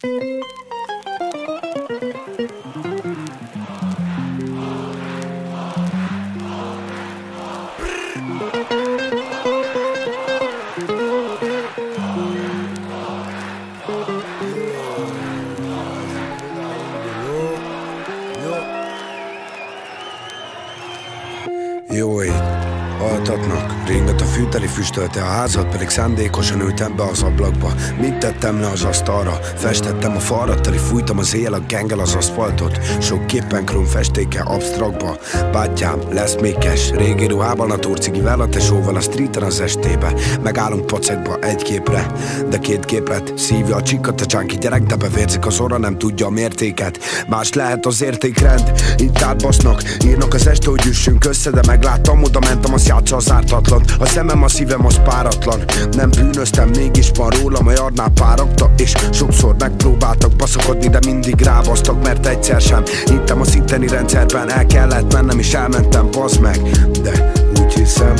Jó ég, altatnak, ringat a fűteli füstölte, a házat pedig szándékosan ültem be az ablakba. Mit tettem le az asztalra? Festettem a falra, teli fújtam az éjjel a gengel az aszfaltot. Sok képen krum festékkel absztraktba. Bátyám, lesz még cash, régi ruhában a turcigivel, a tesóval a streeten az estébe. Megállunk pacekba egy képre, de két képlet szívja a csikkat a csánki gyerek, de bevérzik az orra, nem tudja a mértéket. Más lehet az értékrend, itt átbasznak, írnak az este, hogy üssünk össze, de megláttam, oda mentem, az játsza az ártatlan. A szemem, a szívem, az páratlan. Nem bűnöztem, mégis van rólam, a jarnál párakta, és sokszor megpróbáltak baszakodni, de mindig rávasztak, mert egyszer sem hittem az itteni rendszerben. El kellett mennem, és elmentem, bazd meg, de úgy hiszem,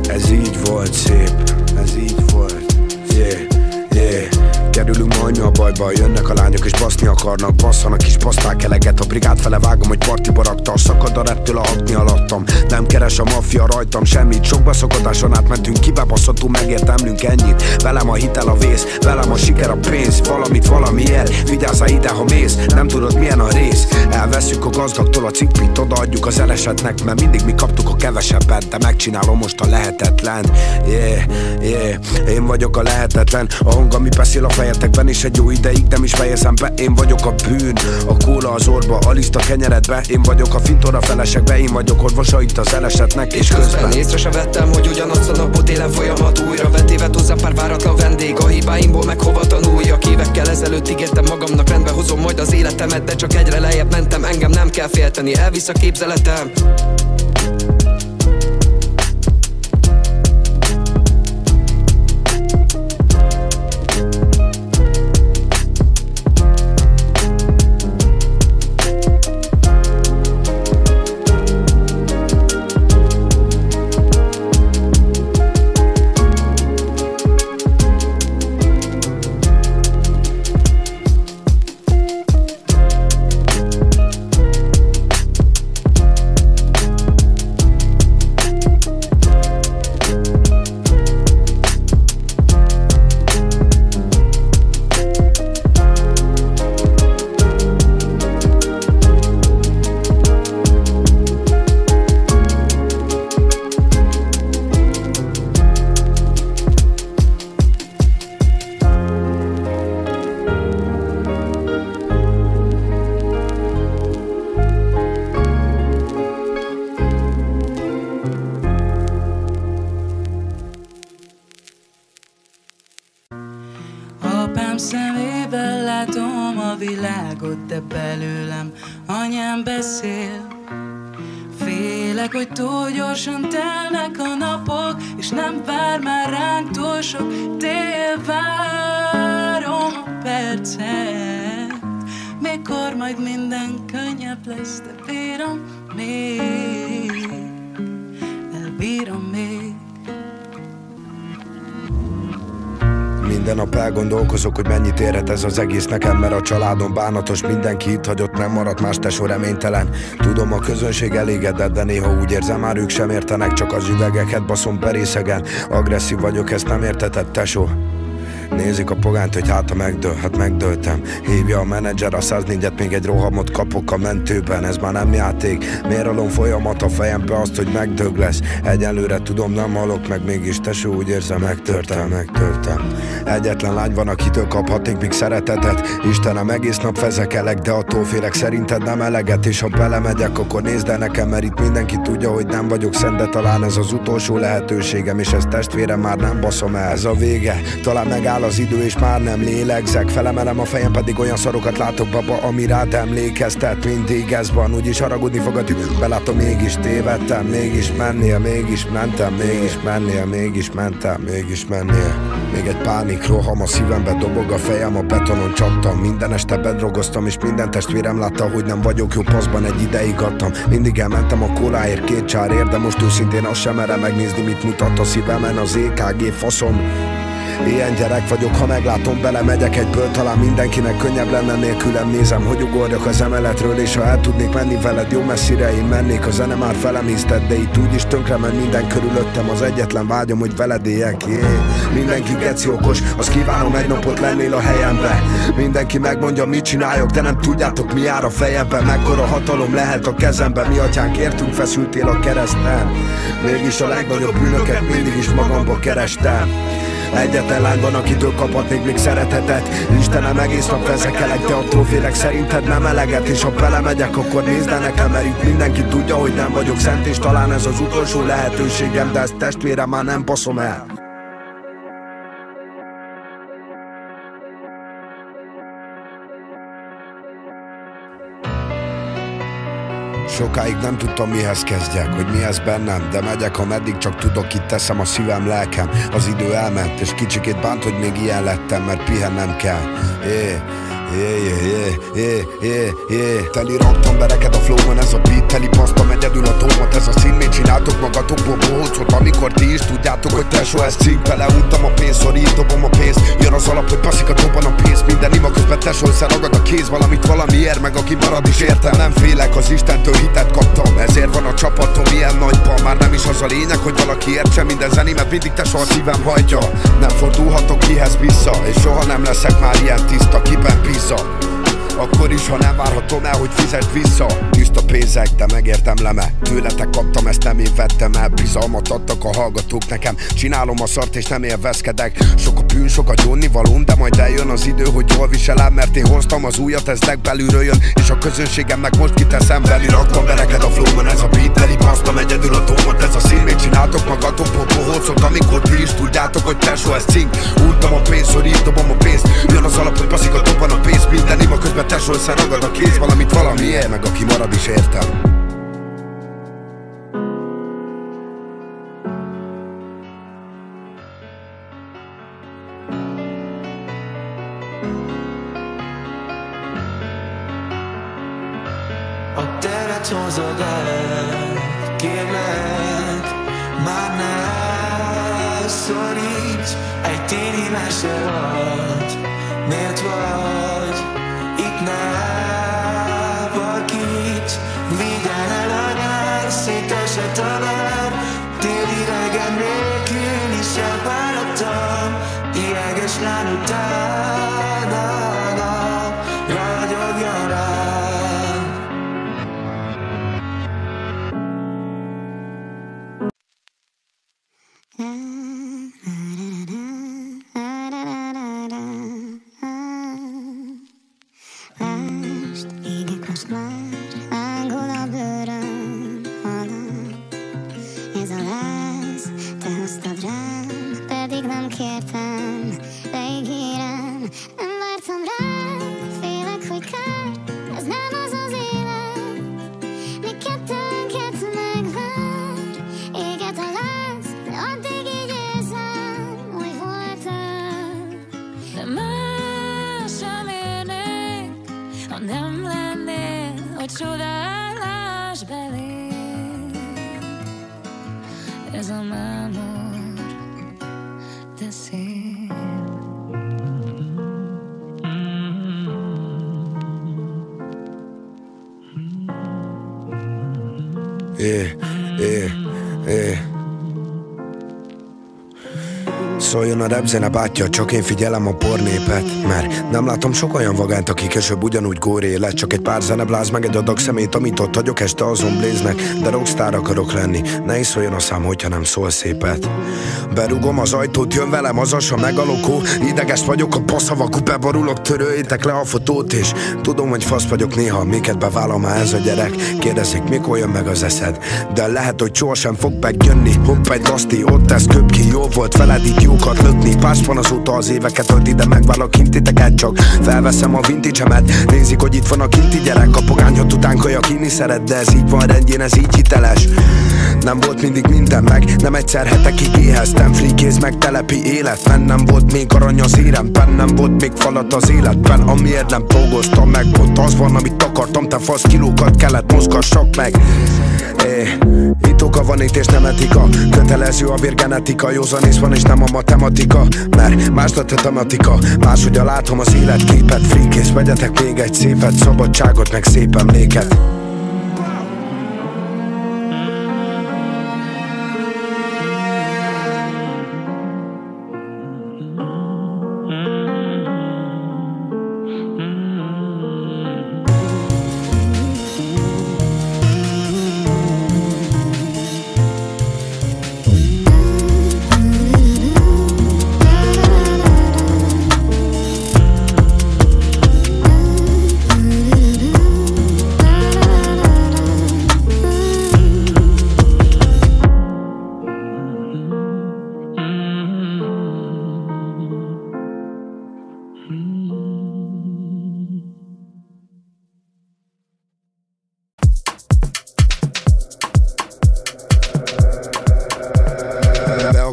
ez így volt szép, ez így volt, yeah, yeah. Kerülünk majdnem a bajba, jönnek a lányok és baszni akarnak, basszanak is, baszták eleget. A brigád fele vágom, hogy partiba rakta, szakad a reptől a hakni alattam. Nem keres a maffia rajtam semmit, sok beszakadáson átmentünk, kibebaszhatunk, megértemlünk ennyit. Velem a hitel a vész, velem a siker a pénz, valamit valamiért, vigyázzál ide, ha mész, nem tudod milyen a rész. Elveszünk a gazdagtól a cikkpit, odaadjuk az elesetnek, mert mindig mi kaptuk a kevesebbet, de megcsinálom most a lehetetlen, yeah, yeah. Én vagyok a lehetetlen, a hang, ami beszél a fejetekben, és egy jó ideig nem is fejezem be. Én vagyok a bűn, a kóla az orba, a liszt a kenyeredbe. Én vagyok a fintora felesekbe, én vagyok orvosa itt az elesetnek, és közben észre se vettem, hogy ugyanazt a napot élem folyamat újra. Vetévet hozzám pár váratlan vendég, a hibáimból meg hova tanuljak. Évekkel ezelőtt ígértem magamnak, rendbe hozom majd az életemet, de csak egyre lejjebb mentem, engem nem kell félteni, elvisz a képzeletem. Apám szemével látom a világot, de belőlem anyám beszél. Félek, hogy túl gyorsan telnek a napok, és nem vár már ránk túl sok tél. Várom a percet, mikor majd minden könnyebb lesz, de bírom még, elbírom még. Minden nap elgondolkozok, hogy mennyit érhet ez az egész nekem, mert a családom bánatos, mindenki itt hagyott, nem maradt más, tesó reménytelen. Tudom, a közönség elégedett, de néha úgy érzem, már ők sem értenek, csak az üvegeket baszom berészegen. Agresszív vagyok, ezt nem értetett, tesó. Nézik a pogányt, hogy hát ha megdől, hát megdőltem. Hívja a menedzser a 104-et, még egy rohamot kapok a mentőben. Ez már nem játék, miért alom folyamat a fejembe azt, hogy megdög lesz. Egyenlőre tudom, nem halok meg, mégis tesó, úgy érzem, megtörtem. Egyetlen lány van, akitől kaphatnék még szeretetet. Istenem, egész nap fezekelek, de attól félek, szerinted nem eleget. És ha belemegyek, akkor nézd el nekem, mert itt mindenki tudja, hogy nem vagyok szent, de talán ez az utolsó lehetőségem, és ezt testvérem már nem baszom el. Ez a vége, talán megáll az idő, és már nem lélegzek. Felemelem a fejem, pedig olyan szarokat látok, baba, ami rád emlékeztet. Mindig ez van, úgyis haragudni fog a tükör. Belátom, mégis tévedtem, mégis mennél, mégis mentem, mégis mennél, mégis mentem, mégis mennél. Még egy pánik roham a szívembe, dobog a fejem, a betonon csaptam. Minden este bedrogoztam, és minden testvérem látta, hogy nem vagyok jó paszban, egy ideig adtam. Mindig elmentem a kóláért, 2 csárért, de most őszintén azt sem merem megnézni, mit mutat a szívemen az EKG faszom. Ilyen gyerek vagyok, ha meglátom, belemegyek egyből. Talán mindenkinek könnyebb lenne nélkülem. Nézem, hogy ugorjak az emeletről, és ha el tudnék menni veled jó messzire, én mennék. A zene már felemésztett, de itt úgyis tönkre ment minden körülöttem. Az egyetlen vágyom, hogy veled éljek, Mindenki geci okos, azt kívánom, egy napot lennél a helyembe. Mindenki megmondja, mit csináljak, de nem tudjátok, mi jár a fejemben. Mekkora hatalom lehet a kezemben. Mi atyánk értünk, feszültél a kereszten. Mégis a legnagyobb bűnöket mindig is magamba kerestem. Egyetlen lány van, akitől kaphatnék még szeretetet. Istenem, egész nap vezekelek, de attól félek, szerinted nem eleget. És ha belemegyek, akkor nézd le nekem, mert itt mindenki tudja, hogy nem vagyok szent. És talán ez az utolsó lehetőségem, de ezt testvérem már nem baszom el. Sokáig nem tudtam, mihez kezdjek, hogy mi ez bennem. De megyek, ameddig csak tudok, itt teszem a szívem, lelkem. Az idő elment, és kicsikét bánt, hogy még ilyen lettem, mert pihennem kell. Teli raktam bereket a flowban, ez a beat. Teli pasztam egyedül a tómat, ez a szín. Mit csináltok magatokból bohócot, amikor ti is tudjátok, hogy tesó, ez cink. Beleuntam a pénzt, szorít, dobom a pénzt. Jön az alap, hogy passzik a dobban a pénzt. Minden ima közben tesó, ragad a kéz. Valamit valamiért, meg aki marad is értem. Nem félek, az Istentől hitet kaptam, ezért van a csapatom ilyen nagyban. Már nem is az a lényeg, hogy valaki értse minden zenémet, mindig tesó a szívem hajtja. Nem fordulhatok kihez vissza, és soha nem leszek már ilyen tiszta, kiben pizza. Akkor is, ha nem várhatom el, hogy fizesd vissza. Tiszta pénzek, de megértem leme. Tőletek kaptam, ezt nem én vettem el. Bizalmat adtak a hallgatók nekem. Csinálom a szart és nem élvezkedek. Sok a bűn, sok a gyónnivalóm, de majd eljön az idő, hogy jól viselem. Mert én hoztam az újat, ez legbelülről jön, és a közönségem meg most kiteszem belül. Raktam bereket a flowban, ez a beat. Teli pasztam egyedül a tómat, ez a szín. Mit csináltok magatokból bohócot, amikor ti is tudjátok, hogy tesó, ez cink. Untam a pénzt, szorít, dobom a pénzt. Jön az alap, hogy passzik a dobban a pénzt. Minden ima közben tesó, ragad a kéz, valamit valamiért, meg aki marad is értem. A teret hozod el, kérlek, már ne szoríts. Egy téli mese vagy, miért vagy itt, ne vakíts. Vigyen el a nyár, szétesett a vár. Téli reggel nélkül is elvárattam. Jeges lány utána ragyogjon rám. Mást égek most már, ángol a bőröm, halad. Ez a láz, te hoztad rám, pedig nem kértem, de ígérem, nem vártam rád, félek, hogy kár, ez nem az az élet, mi kettőnket megvár. Éget a láz, de addig így érzem, hogy voltam. De más sem érnék, ha nem lennél, hogy csodálás belé. Ez a mámor, de szép. Szóljon a repzene bátyja, csak én figyelem a pornépet. Mert nem látom sok olyan vagányt, aki később ugyanúgy góré lett. Csak egy pár zenebláz, meg egy adag szemét, amit ott hagyok este azon bléznek. De rockstar akarok lenni, ne is szóljon a szám, hogyha nem szól szépet. Berugom az ajtót, jön velem az asa meg a lokó. Ideges vagyok, a passzavakú, beborulok, töröljétek le a fotót. És tudom, hogy fasz vagyok néha, miket bevállalom már ez a gyerek. Kérdezik, mikor jön meg az eszed, de lehet, hogy sohasem fog megjönni. Hopp egy laszti, ott ez köp ki, jó volt veled így jókat lökni. Pás van azóta az éveket ölti, de megvállalok kintiteket, csak felveszem a vintage-emet. Nézik, hogy itt van a kinti gyerek, kapogányhat után kajak inni szeret, de ez így van rendjén, ez így hiteles. Nem volt mindig minden meg, nem egyszer hetekig éheztem. Frikéz meg telepi élet, nem volt még arany az éremben, nem volt még falat az életben. Amiért nem dolgoztam meg, pont az van, amit akartam, te fasz kilókat kellett mozgassak meg. Itt oka van, itt és nem etika. Kötelező a vérgenetika. Józanész van és nem a matematika. Mert más lett a tematika. Máshogy látom az életképet. Freakész, vegyetek még egy szépet. Szabadságot meg szép emléket.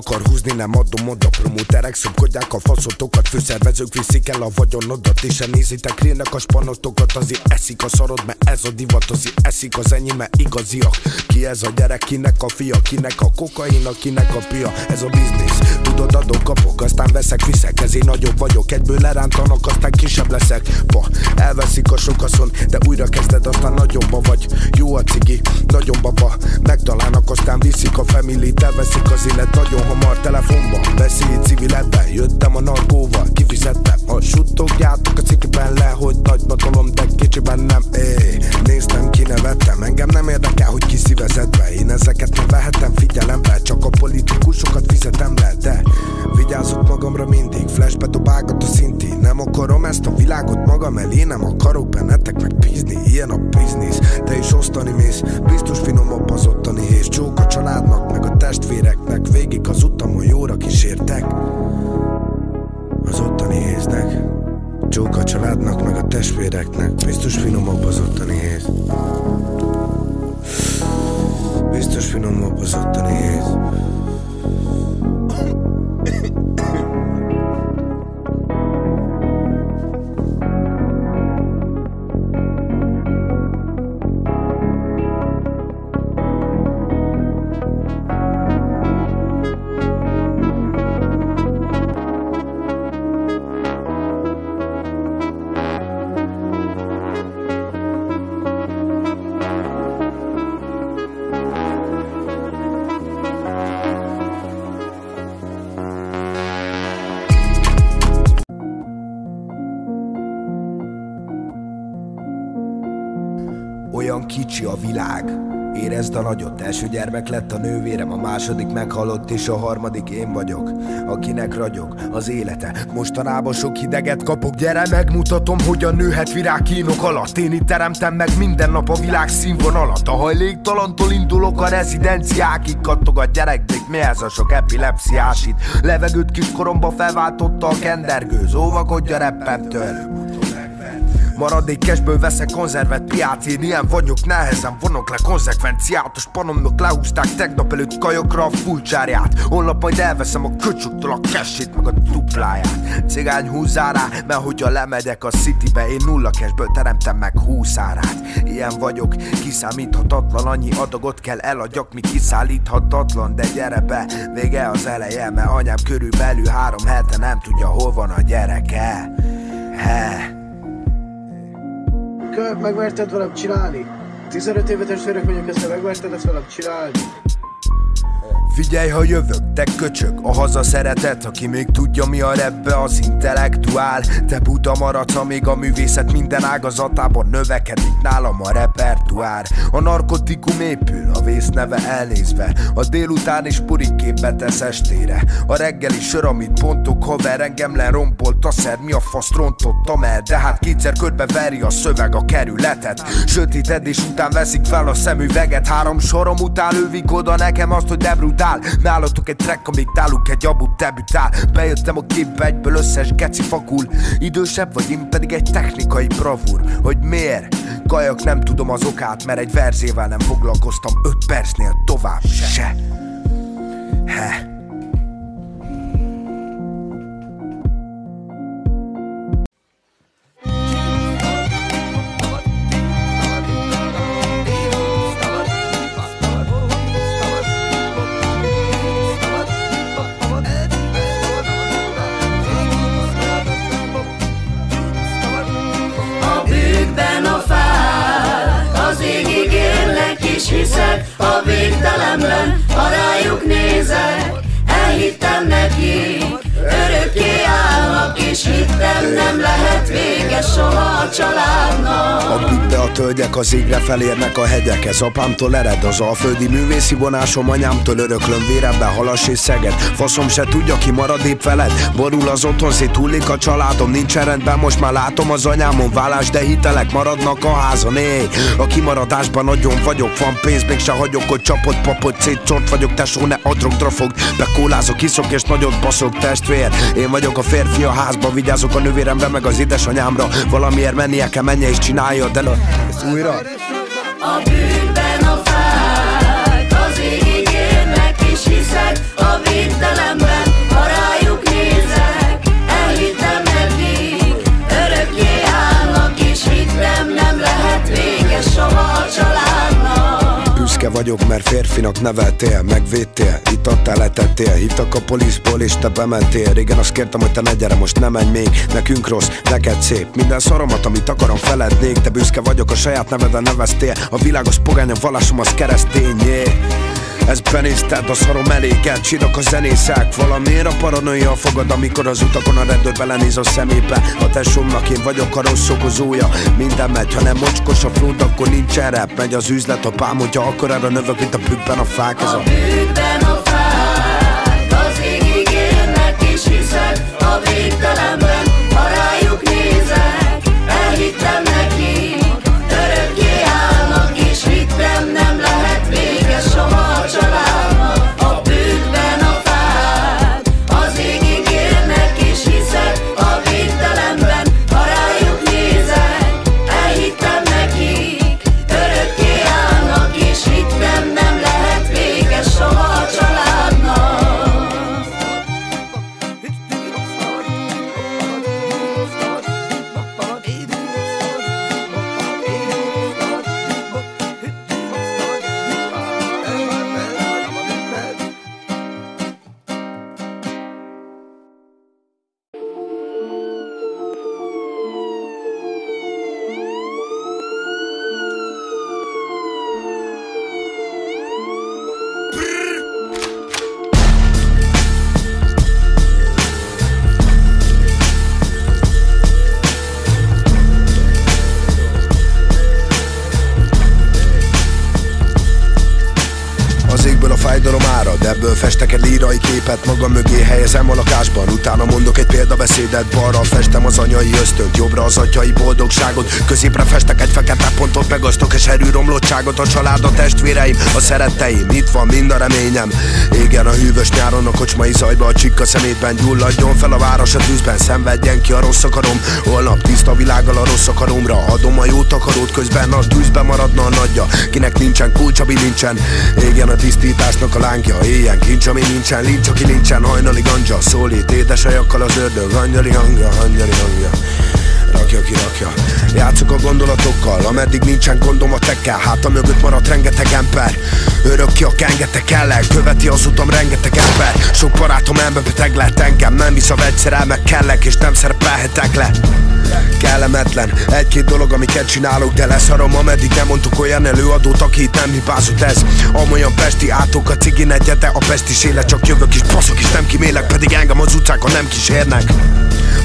Akar húzni, nem adom oda. Promóterek szopkodják a faszotokat. Főszervezők viszik el a vagyonodat. És se nézitek rélnek a spanotokat. Azért eszik a szarod, mert ez a divat. Azért eszik az enyém, mert igaziak. Ki ez a gyerek, kinek a fia? Kinek a kokain, kinek a pia? Ez a biznisz, tudod, adok, kapok. Aztán veszek, viszek, ezért nagyobb vagyok. Egyből lerántanak, aztán kisebb leszek. Elveszik a sokaszon, de újra kezded, aztán nagyobba vagy. Jó a cigi, nagyon baba. Megtalálnak, aztán viszik a familit. Elveszik az élet nagyon hamar telefonban. Beszélj civiletben, jöttem a narkóval. Kifizettem, ha suttogjátok a cikiben le, hogy nagy batalom, de kicsiben nem. Néztem, kinevettem, engem nem érdekel, hogy ki szívezett be. Én ezeket nem vehetem figyelembe, csak a politikusokat fizetem le. De vigyázok magamra mindig, flashbe dobálgat a szinti. Nem akarom ezt a világot magam elé, nem akarok bennetek meg bízni. Ilyen a biznisz, te is osztani mész. Biztos finomabb az ottani és csók a családnak, meg a testvéreknek. Végig az utam, hogy jóra kísértek az ottani héznek. Csók a családnak, meg a testvéreknek. Biztos finomabb az ottani héz. Biztos finomabb az ottani héz. Olyan kicsi a világ, érezd a nagyot. Első gyermek lett a nővérem, a második meghalott, és a harmadik én vagyok, akinek ragyog az élete. Mostanában sok hideget kapok, gyere megmutatom, hogyan nőhet virág kínok alatt. Én itt teremtem meg minden nap a világ színvonalat. A hajléktalantól indulok a rezidenciákig, kattog a gyerekblik, mi ez a sok epilepsziás itt. Levegőt kiskoromba felváltotta a kendergőz, óvakodj a rappemtől. Maradékesből veszek konzervet piác, én ilyen vagyok, nehezen vonok le konzekvenciát. A spanomnak lehúzták tegnap előtt kajokra a fulcsárját. Holnap majd elveszem a köcsöktől a cashét, meg a dupláját. Cigány húzzál rá, mert hogyha lemegyek a citybe, én 0 cashből teremtem meg 20 árát. Ilyen vagyok, kiszámíthatatlan, annyi adagot kell eladjak, mi kiszállíthatatlan. De gyere be, vége az eleje, mert anyám körülbelül 3 hete nem tudja, hol van a gyereke. Megmerted velem csinálni? 15 éve testvérek vagyok, ezt megmerted ezt velem csinálni? Figyelj, ha jövök, te köcsög, a haza szeretet, aki még tudja, mi a rapbe az intellektuál. Te buta maradsz, amíg a művészet minden ágazatában növekedik nálam a repertoár. A narkotikum épül, a vész neve elnézve, a délután is puriképbe tesz estére. A reggeli sör, amit pontok, haver, engem lerombolt a szer, mi a faszt rontottam el. De hát kétszer körbe veri a szöveg a kerületet. Sötétedés után veszik fel a szemüveget, 3 sorom után lövik oda nekem azt, hogy de brutál. Nálatok egy track, amíg náluk egy abut debütál. Bejöttem a képbe, egyből összes geci fakul. Idősebb vagy, én pedig egy technikai bravúr. Hogy miért? Kajak, nem tudom az okát, mert egy verzével nem foglalkoztam 5 percnél tovább se. a végtelenben, ha rájuk nézek, elhittem neki, örökké állnak, és hittem nem lehet vége soha a családnak. A bütte, a tölgyek az égre felérnek a hegyek, ez apámtól ered, az alföldi művészi vonásom, anyámtól öröklöm vérembe Halas és Szeged. Faszom se tudja, ki marad épp veled, borul az otthon, széthullik a családom, nincsen rendben, most már látom az anyámon vállás, de hitelek maradnak a házon, a kimaradásban nagyon vagyok, van pénz, mégse hagyok, hogy csapott papot, szétcsort vagyok, tesó, ne adrogdra fog, bekólázok, iszok és nagyot baszok, testvér. Én vagyok a férfi a házba, vigyázok a nővéremre, meg az édesanyámra, valamiért mennie kell, menje és csinálja, de újra. A bűnben a fák, az égig érnek, és hiszek a végtelenben, ha rájuk nézek, elhittem nekik, örökké állnak, és hittem nem lehet vége soha a családnak. Büszke vagyok, mert férfinak neveltél, megvédtél, itt adtál, letettél, hívtak a poliszból és te bementél. Régen azt kértem, hogy te ne gyere, most ne menj még, nekünk rossz, neked szép. Minden szaromat, amit akarom, felednék, de büszke vagyok, a saját neveden neveztél. A világos pogány, a vallásom az keresztény, Ez benézted, a szarom eléget, csírok a zenészek. Valamiért a paranoia fogad, amikor az utakon a rendőr belenéz a szemébe. A tesómnak én vagyok a rossz okozója, minden megy, ha nem mocskos a flód, akkor nincsen rep. Megy az üzlet, a pám, hogyha akkor erre növök, mint a bükkben a fák. A bükkben a fák, az égig érnek, és hiszek a végtelenben, ha rájuk nézek, elhittem neki, örökké állnak, és hittem nem lehet vége soha a családnak. A bükkben a fák, az égig érnek, és hiszek a végtelenben, ha rájuk nézek, elhittem neki, örökké állnak, és hittem nem lehet vége soha a családnak. Az égből a fájdalom árad, ebből festek egy lírai képet, magam mögé helyezem a lakásban. Utána mondok egy példabeszédet, balra festem az anyai ösztönt, jobbra az atyai boldogságot, középre festek egy fekete pontot, megasztok és erőromlottságot. A család, a testvéreim, a szeretteim, itt van mind a reményem. Égen a hűvös nyáron, a kocsmai zajba, a csikka szemétben, gyulladjon fel a város a tűzben, szenvedjen ki a rossz akarom. Holnap tiszta világgal a rossz akaromra, adom a jó takarót, közben a tűzben maradna a nagyja. Kinek nincsen kulcs, ami nincsen, égen a tisztításnak a lángja, éjjen kincs, ami nincsen, lincs, aki nincsen, hajnali ganja, szólít édesajakkal az ördög, angyali hangja, rakja ki rakja. Játszok a gondolatokkal, ameddig nincsen gondom a tekkel, háta mögött maradt rengeteg ember, örök ki a kengetek ellen, követi az utam rengeteg ember. Sok barátom elmebeteg lett, engem nem visz a vegyszerel, meg kellek, és nem szerepelhetek le. Kellemetlen, egy-két dolog, amiket csinálok, de leszarom, ameddig nem mondtuk olyan előadót, aki itt nem hibázott ez. Amolyan pesti átok a cigi negyede, a pestis élet, csak jövök is, baszok is, nem kimélek, pedig engem az utcákon nem kísérnek.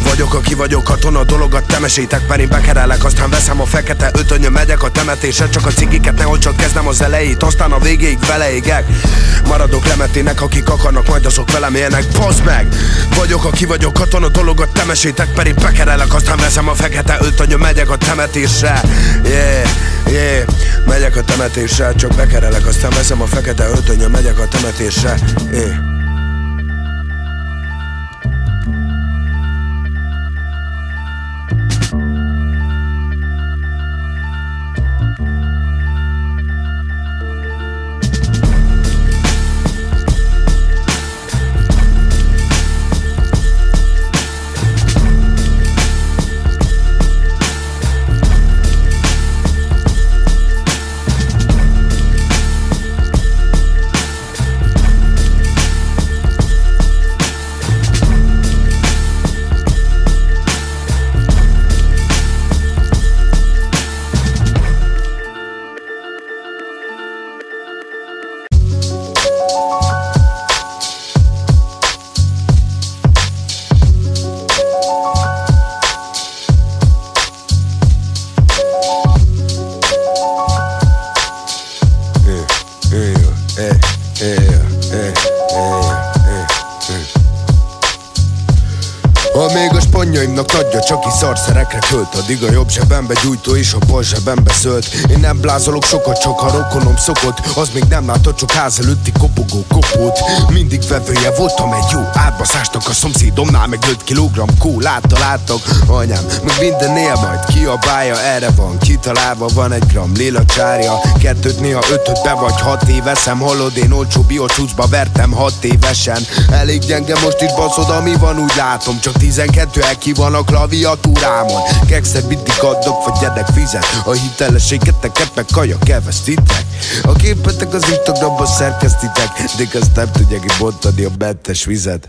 Vagyok, aki vagyok, katona, dologat temesétek, mert én bekerelek, aztán veszem a fekete ötönyöm, megyek a temetésre, csak a cigiket ne olcsod, kezdem az elejét, aztán a végéig veleégek. Maradok lemetének, akik akarnak, majd azok velem élnek, baszd meg! Vagyok, aki vagyok, katona, dologat temesétek, mert én bekerelek, aztán veszem a fekete ötönyöm, megyek a temetésre. Megyek a temetésre, csak bekerelek, aztán veszem a fekete ötönyöm, megyek a temetésre. Annak nagyja, csak is szarszerekre költ. Addig a jobb zsebembe gyújtó és a bal zsebembe szölt. Én nem blázolok sokat, csak ha rokonom szokott. Az még nem látott, csak ház előtti kopogó kopót. Mindig vevője voltam egy jó átbaszásnak. A szomszédomnál meg 5 kilogramm kólát találtak. Anyám, meg mindennél majd kiabálja. Erre van kitalálva, van 1 gram lila csárja. 2-t, néha 5-öt be vagy 6 éveszem. Hallod, én olcsó biocucba vertem 6 évesen. Elég gyenge most is baszod, ami van, úgy látom. Csak 12 ki van a klaviatúrámon. Kekszet mindig adok, vagy gyerek fizet. A hitelességeteket meg kaja kevesztitek. A képetek az Instagramban szerkesztitek. De azt nem tudják kibontani a mentes vizet.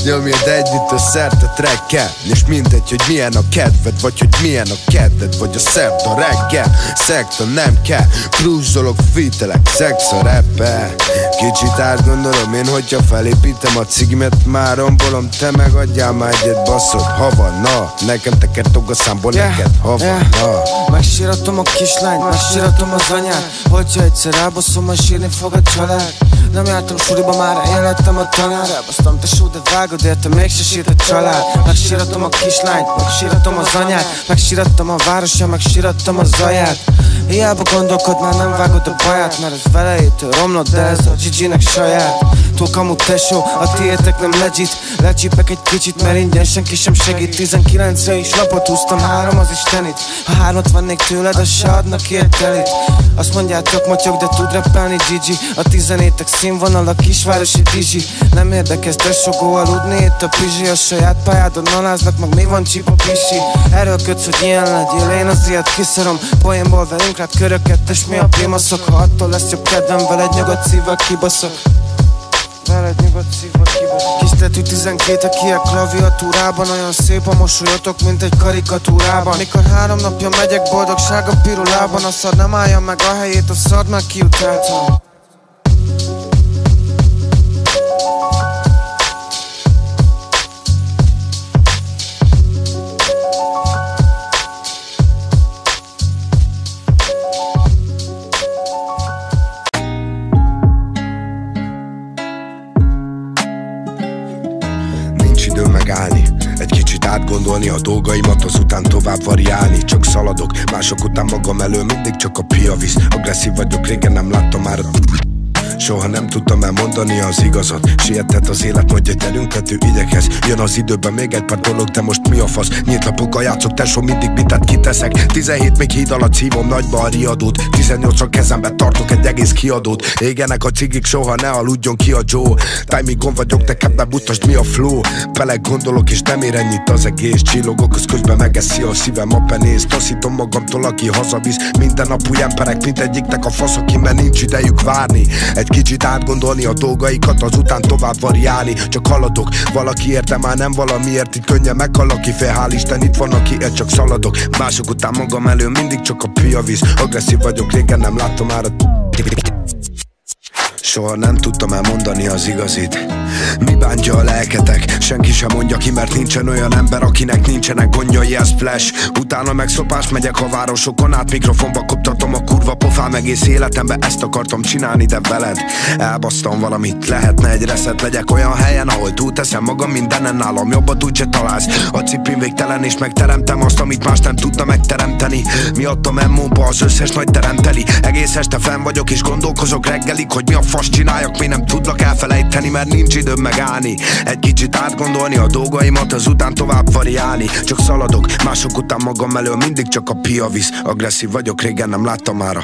Nyomjad együtt a szert a trackkel. És mindegy, hogy milyen a kedved, vagy hogy milyen a kedved, vagy a szerda reggel. Szekta nem kell, prúzsolok, fitelek, szex a rappe. Kicsit átgondolom én, hogyha felépítem a cigimet, már rombolom, te meg adjál már egyet, baszod. Ha van, na, nekem tekertog a számból, neked ha van, na. Megsíratom a kislányt, megsíratom az anyát. Hogyha egyszer elbaszom, majd sírni fog a család. Nem jártam suliba, már én lettem a tanár. Elbasztam tesó, de vágod, érte mégse sírt a család. Megsíratom a kislányt, megsíratom az anyát. Megsírattam a városja, megsírattam a zaját. Hiába gondolkod, már nem vágod a baját. Mert ez velejétől romlott, de ez a Gigi-nek saját. Túl kamu tesó, a tiétek nem legit. Lecsípek egy kicsit, mert ingyen senki sem segít. 19-re is lapot húztam, 3 az istenit. Ha 3-at vennék tőled, az se adnak ilyet telit. Azt mondjátok motyog, de tud rappelni Gigi. A 17-ek színvonal, a kisvárosi Dizsi. Nem érdekes tesogó aludni, itt a pizsi. A saját pályádon naláznak, meg mi van csipa pisi. Erről kötsz, hogy ilyen legyél, én az ilyet kiszarom. Poénból velünk rád köröket, és mi a primaszok. Ha attól lesz jobb kedvem, veled nyugodt szívvel kibaszok. Veled nyugodt szívvel kibaszok. Kistetű 12, aki a klaviatúrában. Olyan szép a mosolyotok, mint egy karikatúrában. Mikor 3 napja megyek, boldogság a pirulában. A szar nem állja meg a helyét, a szar már kiutáltam. Idő megállni, egy kicsit átgondolni a dolgaimat, azután tovább variálni. Csak szaladok, mások után magam elő, mindig csak a pia visz. Agresszív vagyok, régen nem láttam már a... Soha nem tudtam elmondani az igazat. Sietett az élet, mondja gyerünk lető igyekhez. Jön az időben még egy pár dolog, de most mi a fasz? Nyílt lapokkal játszok, tesó, mindig bitát kiteszek. 17 még híd alatt szívom nagyba a riadót. 18-ra kezembe tartok egy egész kiadót. Égenek a cigik, soha ne aludjon ki a Joe. Timingon vagyok, te kebben mutasd mi a flow. Bele gondolok és nem ér ennyit az egész. Csillogok, az közben megeszi a szívem a penész. Taszítom magamtól, aki hazavisz. Minden nap új emberek, mindegyiknek a fasz, akiben nincs idejük várni. Egy kicsit átgondolni a dolgaikat, azután tovább variálni. Csak haladok, valaki érte, már nem valamiért. Itt könnyen meghal, aki fél, hál' Isten, itt van, aki csak szaladok. Mások után magam elő, mindig csak a pia víz. Agresszív vagyok, régen nem láttam már a... Soha nem tudtam elmondani az igazit. Mi bántja a lelketek? Senki sem mondja ki, mert nincsen olyan ember, akinek nincsenek gondjai, ez flash. Utána meg szopás megyek a városokon át, mikrofonba koptatom a kurva pofám. Egész életemben ezt akartam csinálni, de veled elbasztam valamit. Lehetne egy reszet, legyek olyan helyen, ahol túlteszem magam mindenen, nálam jobbat úgyse találsz. A cipim végtelen és megteremtem azt, amit más nem tudna megteremteni. Miattam emmóba az összes nagy teremteli. Egész este fenn vagyok és gondolkozok reggelig, hogy mi a fasz csináljak, mi nem tudlak elfelejteni, mert nincs időm megállni. Egy kicsit átgondolni a dolgaimat, azután tovább variálni. Csak szaladok, mások után magam elől, mindig csak a pia visz. Agresszív vagyok, régen nem láttam már a...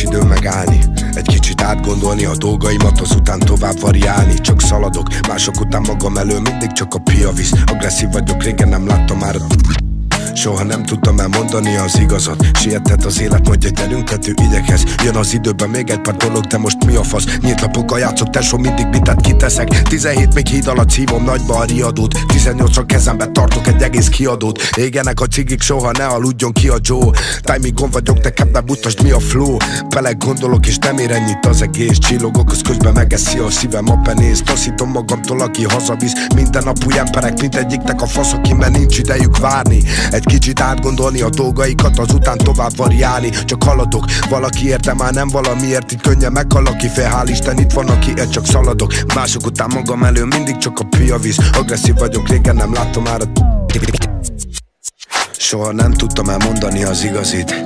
Idő megállni, egy kicsit átgondolni a dolgaimat, azután tovább variálni. Csak szaladok, mások után magam elő, mindig csak a pia visz. Agresszív vagyok, régen nem láttam már a... Soha nem tudtam elmondani az igazat. Sietett az élet, majd egy terüntető igyekhez. Jön az időben még egy pár dolog, de most mi a fasz? Nyílt lapokkal játszok, tesó, mindig mitet kiteszek. 17 még híd alatt szívom nagyba a riadót. 18-ra kezembe tartok egy egész kiadót. Égenek a cigik, soha ne aludjon ki a Joe. Timingon vagyok, te kebben mutasd mi a flow. Bele gondolok és nem ér ennyit az egész. Csillogok, az közben megeszi a szívem a penész. Taszítom magamtól, aki hazavisz. Minden nap új emberek, mint egyiknek a fasz, akiben nincs idejük várni. Egy kicsit átgondolni a dolgaikat, azután tovább variálni. Csak haladok, valaki érte, már nem valamiért. Itt könnyen meghal, aki fél, hál' Isten, itt van, aki csak szaladok. Mások után magam elő, mindig csak a pia visz. Agresszív vagyok, régen nem láttam már a... Soha nem tudtam elmondani az igazit.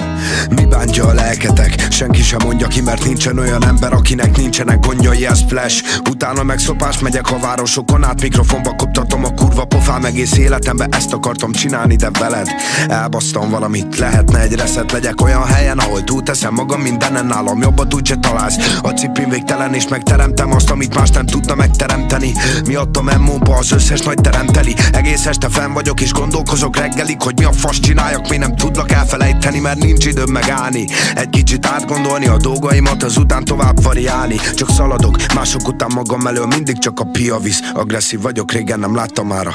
Mi bántja a lelketek? Senki sem mondja ki, mert nincsen olyan ember, akinek nincsenek gondjai, ez flash. Utána meg szopás megyek a városokon át, mikrofonba koptatom a kurva pofám. Egész életemben ezt akartam csinálni, de veled elbasztam valamit. Lehetne egy reszet, legyek olyan helyen, ahol túlteszem magam mindenen, nálam jobbat úgyse találsz. A cipim végtelen és megteremtem azt, amit más nem tudna megteremteni. Miattam emmóba az összes nagy teremteli. Egész este fenn vagyok és gondolkozok reggelig, hogy mi a fasz csináljak, még nem tudlak elfelejteni, mert nincs időm megállni. Egy kicsit átgondolni a dolgaimat, azután tovább variálni. Csak szaladok, mások után magam elől, mindig csak a pia visz. Agresszív vagyok, régen nem láttam mára.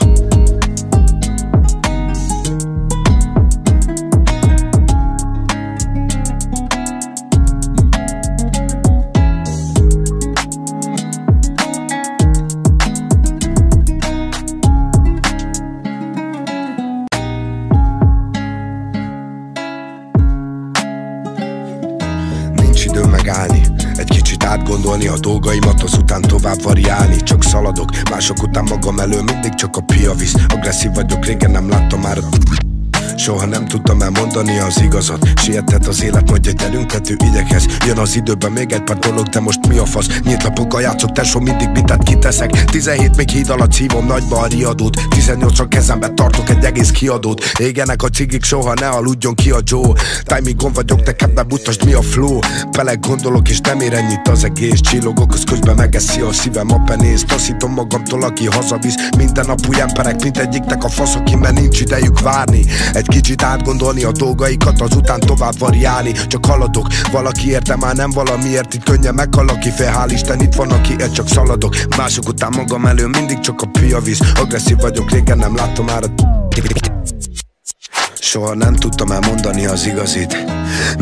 Egy kicsit átgondolni a dolgaimat, azután tovább variálni. Csak szaladok, mások után magam elől, mindig csak a pia visz. Agresszív vagyok, régen nem láttam már a... Soha nem tudtam elmondani az igazat. Sietett az élet, majd egy terüntető igyekhez. Jön az időben még egy pár dolog, de most mi a fasz? Nyílt lapokkal játszok, tesó, mindig mitet kiteszek. 17 még híd alatt szívom nagyba a riadót. 18-ra kezembe tartok egy egész kiadót. Égenek a cigik, soha ne aludjon ki a Joe. Timingon vagyok, te kebben mutasd mi a flow. Bele gondolok és nem ér ennyit az egész. Csillogok, az közben megeszi a szívem a penész. Taszítom magamtól, aki hazavisz. Minden nap új emberek, mint egyiknek a fasz, akiben nincs idejük várni. Egy kicsit átgondolni a dolgaikat, azután tovább variálni. Csak haladok, valaki érte, már nem valamiért. Itt könnyen meghal, aki fél, hál' Isten, itt van, aki csak szaladok. Mások után magam elő, mindig csak a pia visz. Agresszív vagyok, régen nem láttam már a... Soha nem tudtam elmondani az igazit.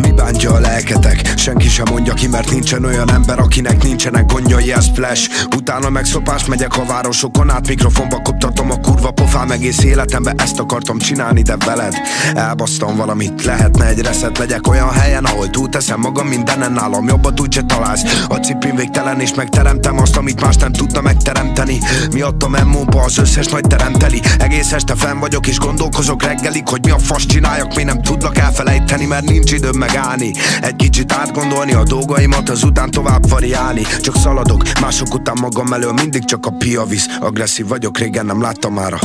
Mi bántja a lelketek? Senki sem mondja ki, mert nincsen olyan ember, akinek nincsenek gondjai, ez flash. Utána meg szopás megyek a városokon át, mikrofonba koptatom a kurva pofám. Egész életemben ezt akartam csinálni, de veled elbasztam valamit. Lehetne egy reszet, legyek olyan helyen, ahol túlteszem magam mindenen, nálam jobbat úgyse találsz. A cipim végtelen és megteremtem azt, amit más nem tudna megteremteni. Miattam emmóba az összes nagy teremteli. Egész este fenn vagyok és gondolkozok reggelig, hogy mi a fasz csináljak, még nem tudlak elfelejteni, mert nincs időm megállni. Egy kicsit átgondolni a dolgaimat, azután tovább variálni. Csak szaladok, mások után magam elől, mindig csak a pia visz. Agresszív vagyok, régen nem láttam mára.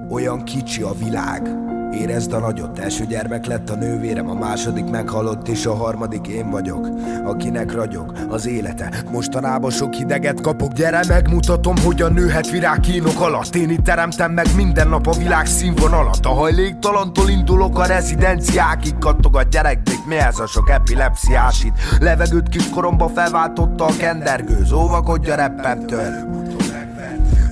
Olyan kicsi a világ, érezd a nagyot. Első gyermek lett a nővérem, a második meghalott, és a harmadik én vagyok, akinek ragyog az élete. Mostanában sok hideget kapok, gyere megmutatom, hogyan nőhet virág kínok alatt. Én itt teremtem meg minden nap a világ színvonalat. A hajléktalantól indulok a rezidenciákig, kattog a gyerekbék, mi ez a sok epilepsziás itt. Levegőt kiskoromba felváltotta a kendergőz, óvakodj a reppemtől.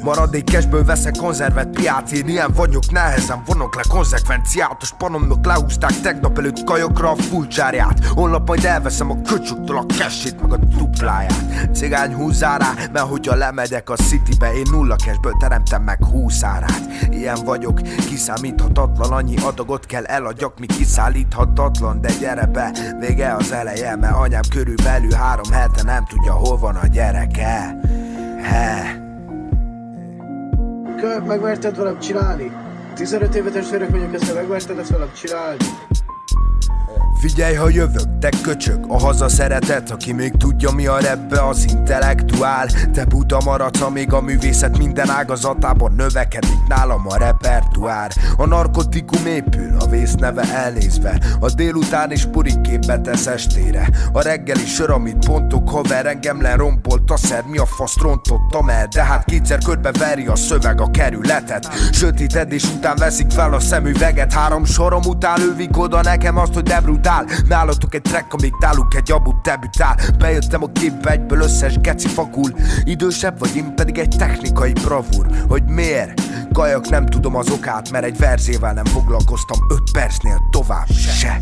Maradék cashből veszek konzervet piacén, ilyen vagyok, nehezen vonok le konzekvenciát. A spanomnak lehúzták tegnap előtt kajokra a fulcsárját. Holnap majd elveszem a köcsöktől a cashét, meg a dupláját. Cigány húzzál rá, mert hogyha lemegyek a citybe, én 0 cashből teremtem meg 20 árát. Ilyen vagyok, kiszámíthatatlan, annyi adagot kell eladjak, mi kiszállíthatatlan. De gyere be, vége az eleje, mert anyám körülbelül 3 hete nem tudja, hol van a gyereke. Megverted velem csinálni? 15 éve testvérek vagyok, ezt megverted ezt velem csinálni? Figyelj, ha jövök, te köcsög, a haza szeretet. Aki még tudja, mi a rapbe, az intellektuál. Te buta maradsz, amíg a művészet minden ágazatában növekedik nálam a repertoár. A narkotikum épül, a vész neve elnézve. A délután is puriképbe tesz estére. A reggeli sör, amit pontok, haver, engem lerombolt a szer. Mi a fasz rontottam el, de hát kétszer körbe veri a szöveg a kerületet. Sötétedés után veszik fel a szemüveget. 3 sorom után lövik oda nekem azt, hogy de brutál. Nálatok egy track, amíg náluk egy abut debütál. Bejöttem a képbe, egyből összes geci fakul. Idősebb vagy, én pedig egy technikai bravúr. Hogy miért? Kajak, nem tudom az okát, mert egy verzével nem foglalkoztam 5 percnél tovább se.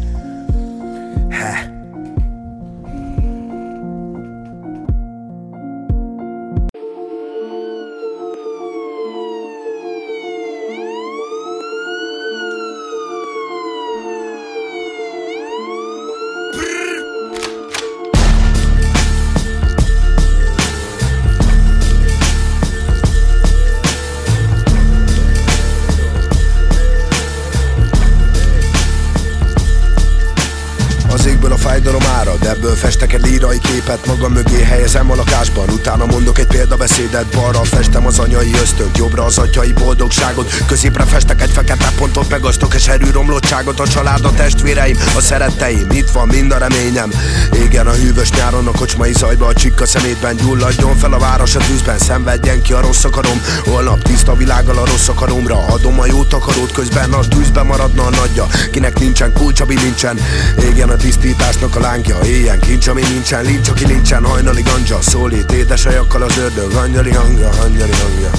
Az égből a fájdalom árad, ebből festek egy lírai képet. Magam mögé helyezem a lakásban, utána mondok egy példabeszédet. Balra festem az anyai ösztönt, jobbra az atyai boldogságot. Középre festek egy fekete pontot, megasztok és erőromlottságot. A család, a testvéreim, a szeretteim, itt van mind a reményem. Égen a hűvös nyáron, a kocsmai zajba, a csikka szemétben. Gyulladjon fel a város a tűzben, szenvedjen ki a rossz akarom. Holnap tiszta világgal a rossz akaromra. Adom a jó takarót, közben a tűzben maradna a nagyja. Kinek nincsen kulcsa, nincsen. Égen a tisztításnak a lángja, éjjel kincs, ami nincsen, lincs, aki nincsen, hajnali ganja. Szólít édesajakkal az ördög, angyali hangja, angyali hangja.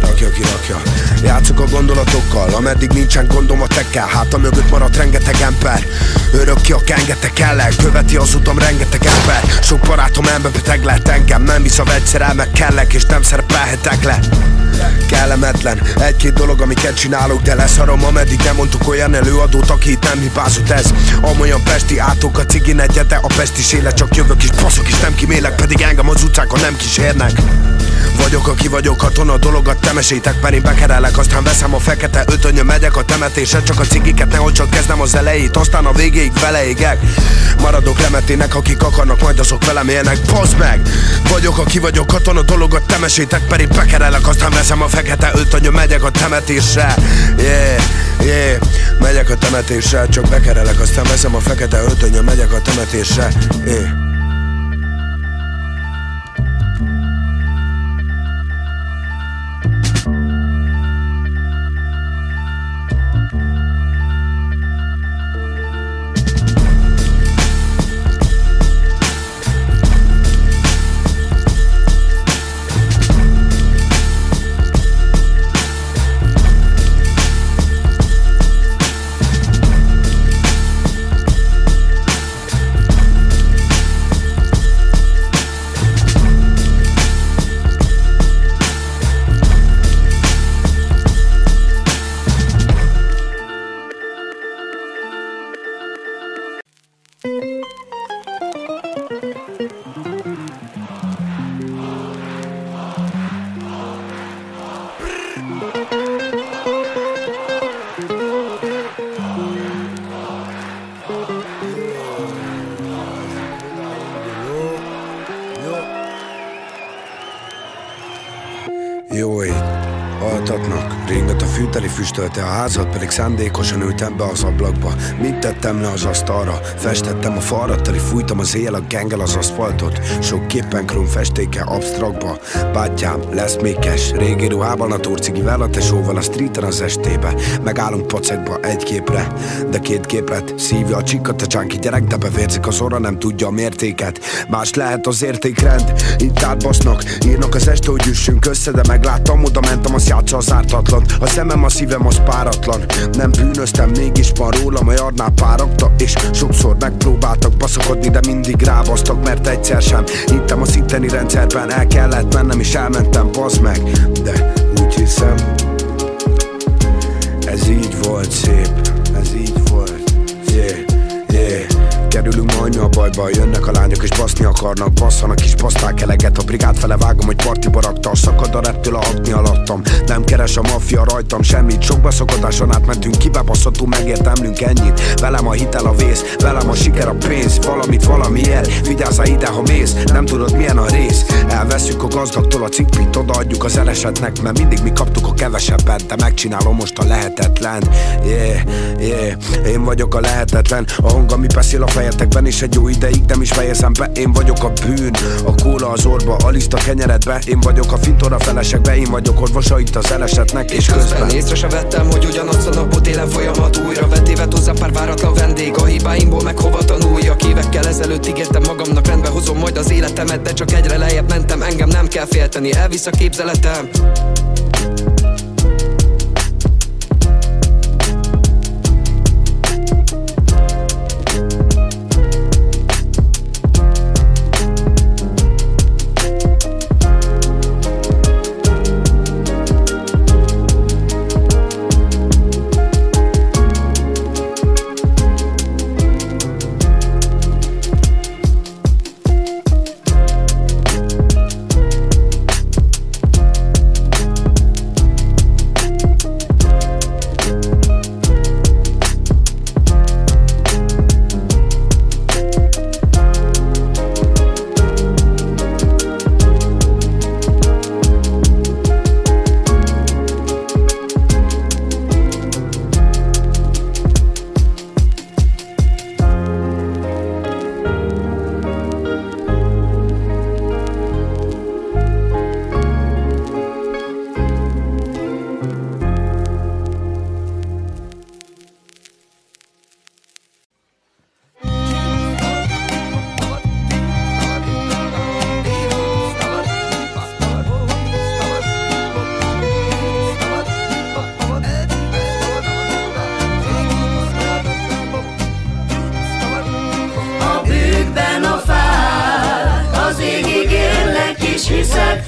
Rakja ki, rakja. Játszok a gondolatokkal, ameddig nincsen gondom a tekkel. Háta mögött maradt rengeteg ember. Örök ki a kengeteg ellen, követi az utam rengeteg ember. Sok barátom emberbeteg lett, engem nem visz a vegyszerel, meg kellek, és nem szerepelhetek le. Kellemetlen, egy-két dolog, amiket csinálok, de leszarom, ameddig nem mondtuk olyan előadót, aki itt nem hibázott ez. Amolyan pesti átok a cigi negyede, a pestis élet, csak jövök is, baszok is, nem kimélek, pedig engem az utcákon nem kísérnek. Vagyok, aki vagyok, katona dologat, te mesétek, mert én bekerelek, aztán veszem a fekete ötönyön, megyek a temetésre, csak a cigiket nehogy csak kezdem az elejét, aztán a végéig veleégek. Maradok lemetének, akik akarnak, majd azok velem élnek, baszd meg! Vagyok, aki vagyok, katona dologat, te mesétek, mert én bekerelek, aztán veszem a fekete ötönyön, megyek a temetésre. Megyek a temetésre, csak bekerelek, aztán veszem a fekete ötönyön, megyek a temetésre. Jó ég, altatnak, ringat a fűteli füstölte a házat, pedig szándékosan ültem be az ablakba. Mit tettem le az asztalra? Festettem a falra, teli fújtam az éjjel a gengel az aszfaltot. Sok képen krum festéke absztraktba. Bátyám, lesz mékes, régi ruhában, a turcigivel, a tesóval a streeten az estébe. Megállunk pacekba egy képre, de 2 képlet. Szívja a csikkat a csánki gyerek, de bevérzik az orra, nem tudja a mértéket. Más lehet az értékrend, itt átbasznak, írnak az este, hogy üssünk össze, de megláttam, oda mentem, az játsza az ártatlan. A szemem, a szívem, az páratlan. Nem bűnöztem, mégis van rólam, a jarnál párokta, és sokszor megpróbáltak baszakodni, de mindig rábasztak, mert egyszer sem hittem az itteni rendszerben. El kellett mennem, és elmentem, bazd meg, de úgy hiszem, ez így volt szép, ez így volt, Kerülünk majdnem a bajba. Jönnek a lányok és baszni akarnak, basszanak is, baszták eleget. A brigád fele vágom, hogy partiba rakta. Szakad a reptől a hakni alattam. Nem keres a maffia rajtam semmit. Sok beszokodáson átmentünk, kibebaszhatunk, megértemlünk ennyit. Velem a hitel a vész, velem a siker a pénz. Valamit valamiért, vigyázzál ide, ha mész. Nem tudod milyen a rész. Elveszünk a gazdagtól a cikkpit, odaadjuk az elesetnek, mert mindig mi kaptuk a kevesebbet, de megcsinálom most a lehetetlen. Én vagyok a lehetetlen. A hang, ami beszél a fejetekben is egy jó ideig, nem is fejezem be. Én vagyok a bűn, a kóla az orba, a liszt a kenyeredbe. Én vagyok a fintora felesekbe, én vagyok orvosa itt az elesetnek. És közben észre se vettem, hogy ugyanazt a napot élem folyamat újra. Betévet hozzám pár váratlan vendég, a hibáimból meg hova tanuljak. Évekkel ezelőtt ígértem magamnak, rendbe hozom majd az életemet, de csak egyre lejjebb mentem, engem nem kell félteni, elvisz a képzeletem.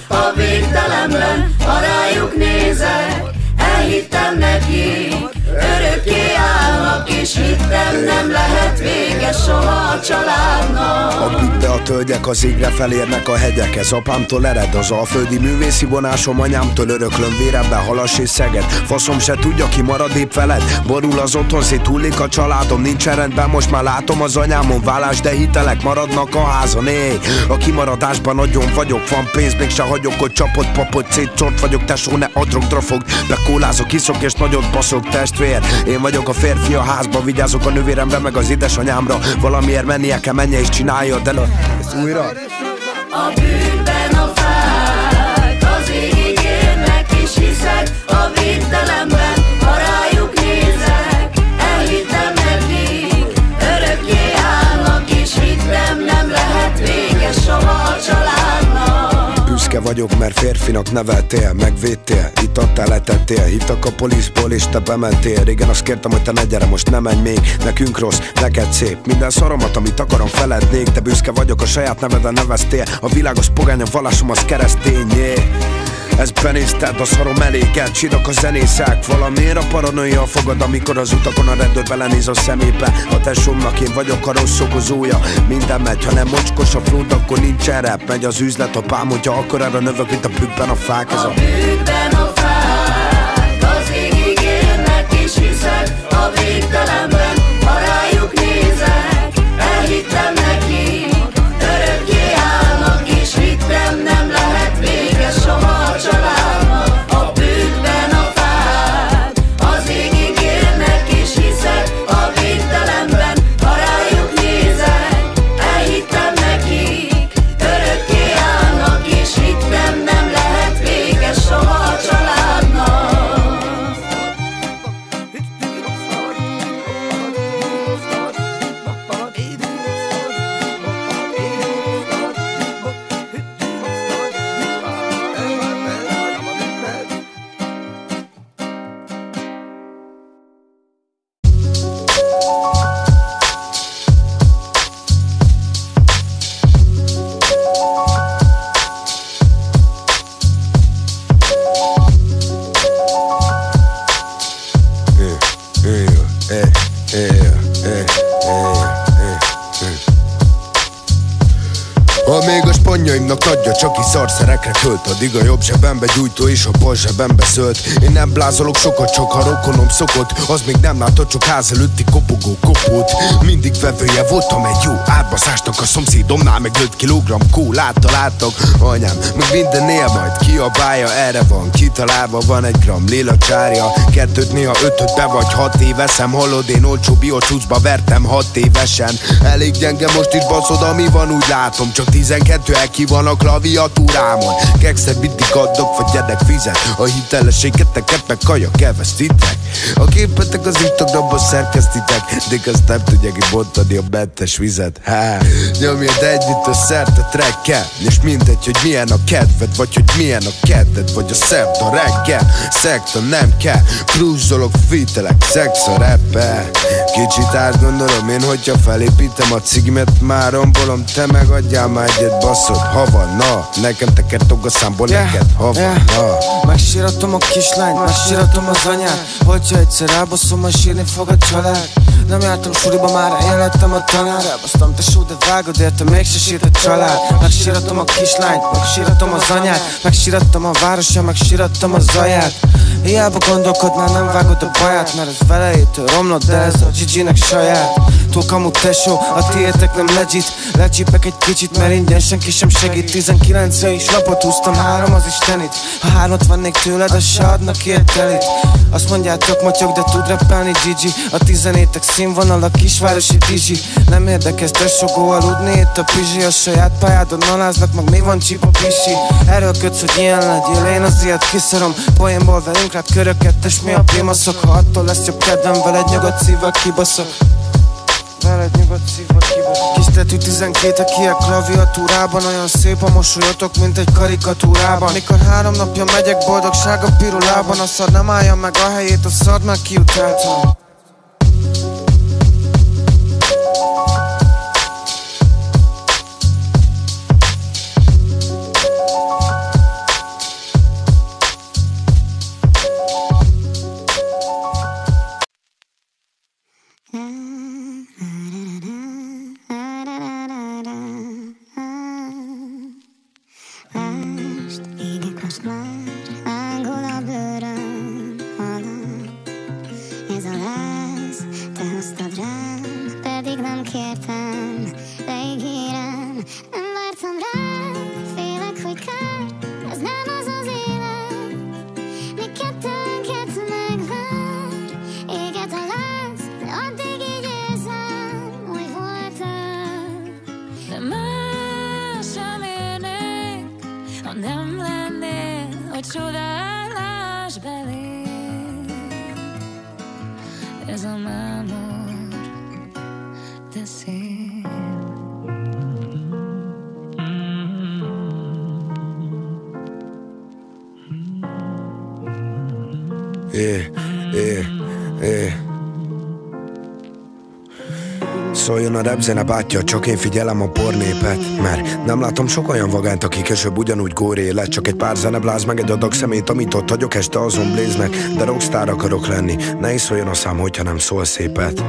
A végtelenben, ha rájuk nézek, elhittem nekik, örökké állnak, és hittem nem lehet vége soha a családnak. A bütte, a tölgyek az égre felérnek a hegyek, ez apámtól ered, az alföldi művészi vonásom, anyámtól öröklöm vérembe Halas és Szeged. Faszom se tudja, ki marad épp veled, borul az otthon, széthullik a családom, nincsen rendben, most már látom az anyámon vállás, de hitelek maradnak a házon, a kimaradásban nagyon vagyok, van pénz, mégse hagyok, hogy csapott papot, szétcsort vagyok, tesó, ne adrogtra fog, bekólázok, iszok és nagyot baszok, testvér. Én vagyok a férfi a házba, vigyázok a nővéremre, meg az édesanyámra. Valamiért mennie kell, menje és csinálja, de ezt újra. A bűnben a fák, az égig érnek, és hiszek a végtelenben, ha rájuk nézek, elhittem nekik, örökké állnak, és hittem nem lehet vége soha a családnak. Büszke vagyok, mert férfinak neveltél, megvédtél, itt adtál, letettél. Hívtak a poliszból és te bementél. Régen azt kértem, hogy te ne gyere, most ne menj még. Nekünk rossz, neked szép. Minden szaromat, amit akarom, felednék. De büszke vagyok, a saját neveden neveztél. A világos pogány, a vallásom az keresztény, Ezt benézted, a szarom eléget, csírak a zenészek. Valamiért a paranoia fogad, amikor az utakon a rendőr belenéz a szemébe. A tesómnak én vagyok a rossz okozója. Minden megy, ha nem mocskos a front, akkor nincsen rep. Megy az üzlet, a pám, hogyha akkor erre növök, mint a bükkben a fák. A bükkben a fák, az égig érnek, és hiszek a végtelenben, ha rájuk nézek, elhittem nekik, örökké állnak, és hittem nem lehet vége soha a családnak. A bükkben a fák, az égig érnek, és hiszek a végtelenben, ha rájuk nézek, elhittem nekik, örökké állnak, és hittem nem lehet vége soha a családnak. Ha még a sponjaimnak adja, csak is szarszerekre költ. Addig a jobb zsebembe gyújtó és a bal zsebembe szölt. Én nem blázolok sokat, csak ha rokonom szokott. Az még nem látott, csak ház előtti kopogó kopót. Mindig vevője voltam egy jó átbaszásnak. A szomszédomnál meg 5 kilogramm kólát találtak. Anyám meg mindennél majd kiabálja. Erre van kitalálva, van 1 gramm lila csárja. 2-t, néha 5-öt be vagy 6 éveszem. Hallod, én olcsó biocucba vertem 6 évesen. Elég gyenge most is baszod, ami van, úgy látom. Csak 12 ki van a klaviatúrámon. Kekszet mindig adok, vagy gyerek fizet. A hitelességeteket meg kaja kevesztitek. A képetek az Instagramban szerkesztitek. De azt nem tudják kibontani a mentes vizet. Nyomjad együtt a szert a trackkel. És mindegy, hogy milyen a kedved, vagy hogy milyen a kedded, vagy a szerda reggel. Szekta nem kell, krúzolok, fitelek, szex a rappel. Kicsit átgondolom én, hogyha felépítem a cigimet, már rombolom, te meg adjál már egyet, baszod, ha van, na. Nekem tekertog a számból, neked, ha van, na. Megsíratom a kislányt, megsíratom az anyát. Hogyha egyszer elbaszom, majd sírni fog a család. Nem jártam suliba, már eljöttem a tanár. Elbasztam tesó, de vágod, érte mégse sírt a család. Megsíratom a kislányt, megsíratom az anyát. Megsírattam a városa, megsírattam a zaját. Hiába gondolkodnál, nem vágod a baját. Mert ez velejétől romlott, de ez a Gigi-nek saját. Túl kamu tesó, a tiétek nem legit. Lecsípek egy kicsit, mert ingyen senki sem segít. 19-re is lapot húztam, 3 az istenit. Ha 3-at vennék tőled, az se adnak ki egy telit. Azt mondjátok motyog, de tud rappelni Gigi. A 17-ek színvonal, a kisvárosi Dizsi. Nem érdekes tesogó aludni itt a pizsi. A saját pályádon naláznak, meg mi van csipa pisi. Erről kötsz, hogy ilyen legyél, én az ilyet kiszarom. Poénból velünk rád köröket, és mi a primaszok. Ha attól lesz jobb kedvem, veled nyugodt szívvel kibaszok. Veled nyugodt szívvel kibaszok. Kis tetű 12, aki a klaviatúrában. Olyan szép a mosolyotok, mint egy karikatúrában. Mikor 3 napja megyek boldogság a pirulában. A szar nem állja meg a helyét, a szart már kiutáltam. Szóljon a rapzene bátyja, csak én figyelem a pornépet. Mert nem látom sok olyan vagányt, aki később ugyanúgy góré lett. Csak egy pár zenebláz, meg egy adag szemét, amit ott hagyok, este azon bléznek. De rockstar akarok lenni, ne is szóljon a szám, hogyha nem szól szépet.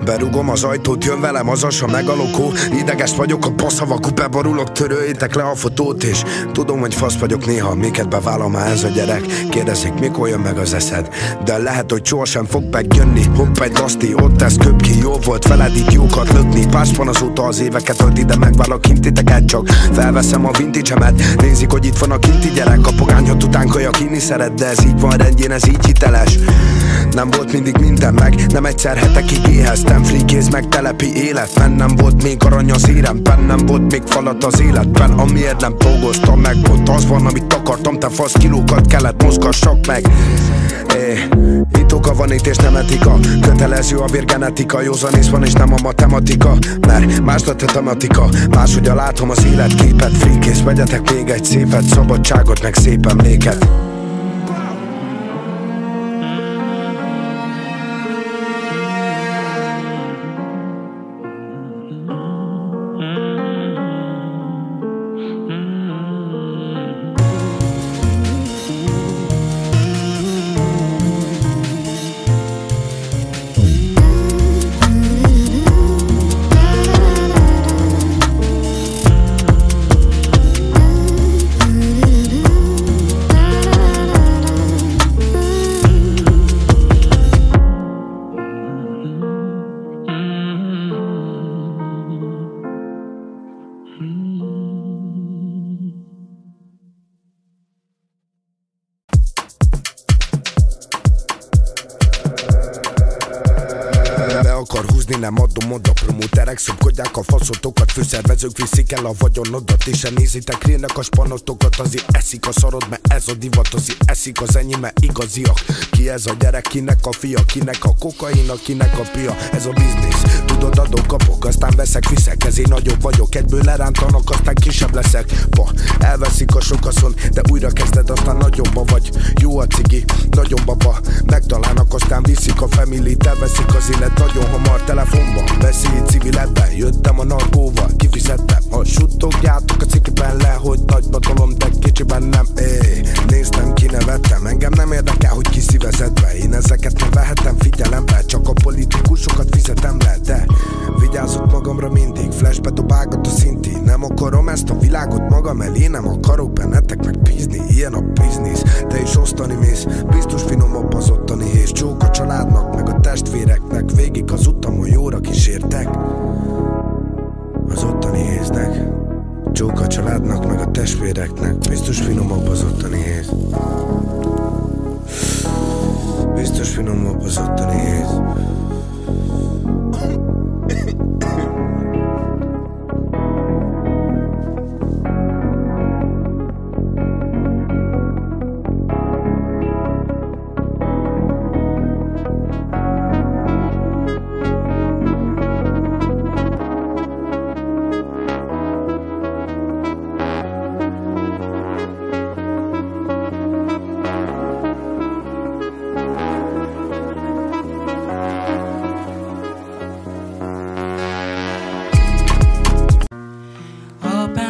Berugom az ajtót, jön velem az asa meg a lokó. Ideges vagyok, a passzavakú, beborulok, töröljétek le a fotót. És tudom, hogy fasz vagyok néha, miket beválom már ez a gyerek. Kérdezik, mikor jön meg az eszed. De lehet, hogy sohasem fog megjönni. Hopp egy laszti, ott ez köp ki, jó volt veled így jókat lökni. Páspon azóta az éveket ölt, ide megválok kintiteket. Csak felveszem a vintage-emet. Nézik, hogy itt van a kinti gyerek. A pogányhat után kajak inni szeret, de ez így van rendjén, ez így hiteles. Nem volt mindig minden meg, nem egyszer hetekig éheztem. Frikéz meg telepi élet, nem volt még arany az éremben. Nem volt még falat az életben, amiért nem dolgoztam meg. Ott az van, amit akartam, te fasz kilókat kellett mozgassak meg. Itt oka van itt és nem etika. Kötelező a vérgenetika, józanész van és nem a matematika. Mert más lett a tematika, máshogy látom az életképet. Frikész, vegyetek még egy szépet, szabadságot meg szép emléket. akar húzni, nem adom oda. Promóterek szopkodják a faszotokat, főszervezők viszik el a vagyonodat, és se nézitek rének a spanatokat. Azért eszik a szarod, mert ez a divat, azért eszik az enyém, mert igaziak. Ki ez a gyerek, kinek a fia, kinek a kokain, kinek a pia. Ez a biznisz, tudod, adok, kapok, aztán veszek, viszek. Ezért nagyobb vagyok, egyből lerántanak, aztán kisebb leszek. Elveszik a sokaszon, de újra kezded, aztán nagyobba vagy. Jó a cigi, nagyon baba, megtalálnak, aztán viszik a familit. Elveszik az élet nagyon hamar, telefonban beszél civiletben. Jöttem a narkóval, kifizettem. Ha suttogjátok a cikiben le, hogy nagyba tolom, de kicsiben nem. Néztem, kinevettem, engem nem érdekel, hogy ki szívezett be. Én ezeket nem vehetem figyelembe, csak a politikusokat fizetem le. De vigyázok magamra mindig, flashbe dobálgat a szinti. Nem akarom ezt a világot magam elé, nem akarok bennetek megbízni. Ilyen a biznisz, te is osztani mész. Biztos finomabb az ottani hés. Csók a családnak, meg a testvéreknek. Végig az utamon jóra kísértek az ottani héznek. Csók a családnak, meg a testvéreknek. Biztos finomabb az ottani héz. Biztos finomabb az ottani héz.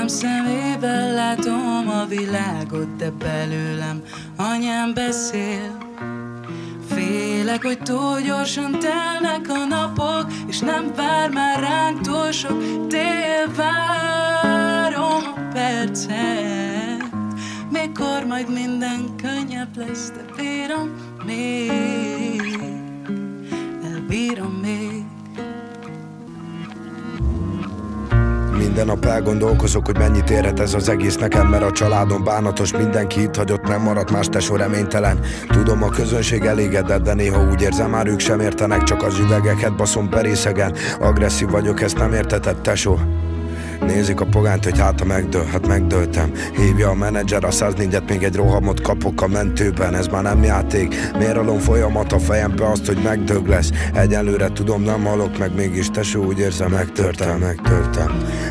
Szemével látom a világot, de belőlem anyám beszél. Félek, hogy túl gyorsan telnek a napok, és nem vár már ránk túl sok tél. Várom a percet, mikor majd minden könnyebb lesz, de bírom még, elbírom még. Minden nap elgondolkozok, hogy mennyit érhet ez az egész nekem, mert a családom bánatos, mindenki itt hagyott, nem maradt más, tesó reménytelen. Tudom, a közönség elégedett, de néha úgy érzem, már ők sem értenek, csak az üvegeket baszom perészegen. Agresszív vagyok, ezt nem értetett, tesó. Nézik a pogányt, hogy hát megdől, hát megdőltem. Hívja a menedzser a 104-et, még egy rohamot kapok a mentőben. Ez már nem játék, miért alom folyamat a fejembe azt, hogy megdög lesz. Egyelőre tudom, nem halok meg, mégis tesó, úgy érzem, megtörtem.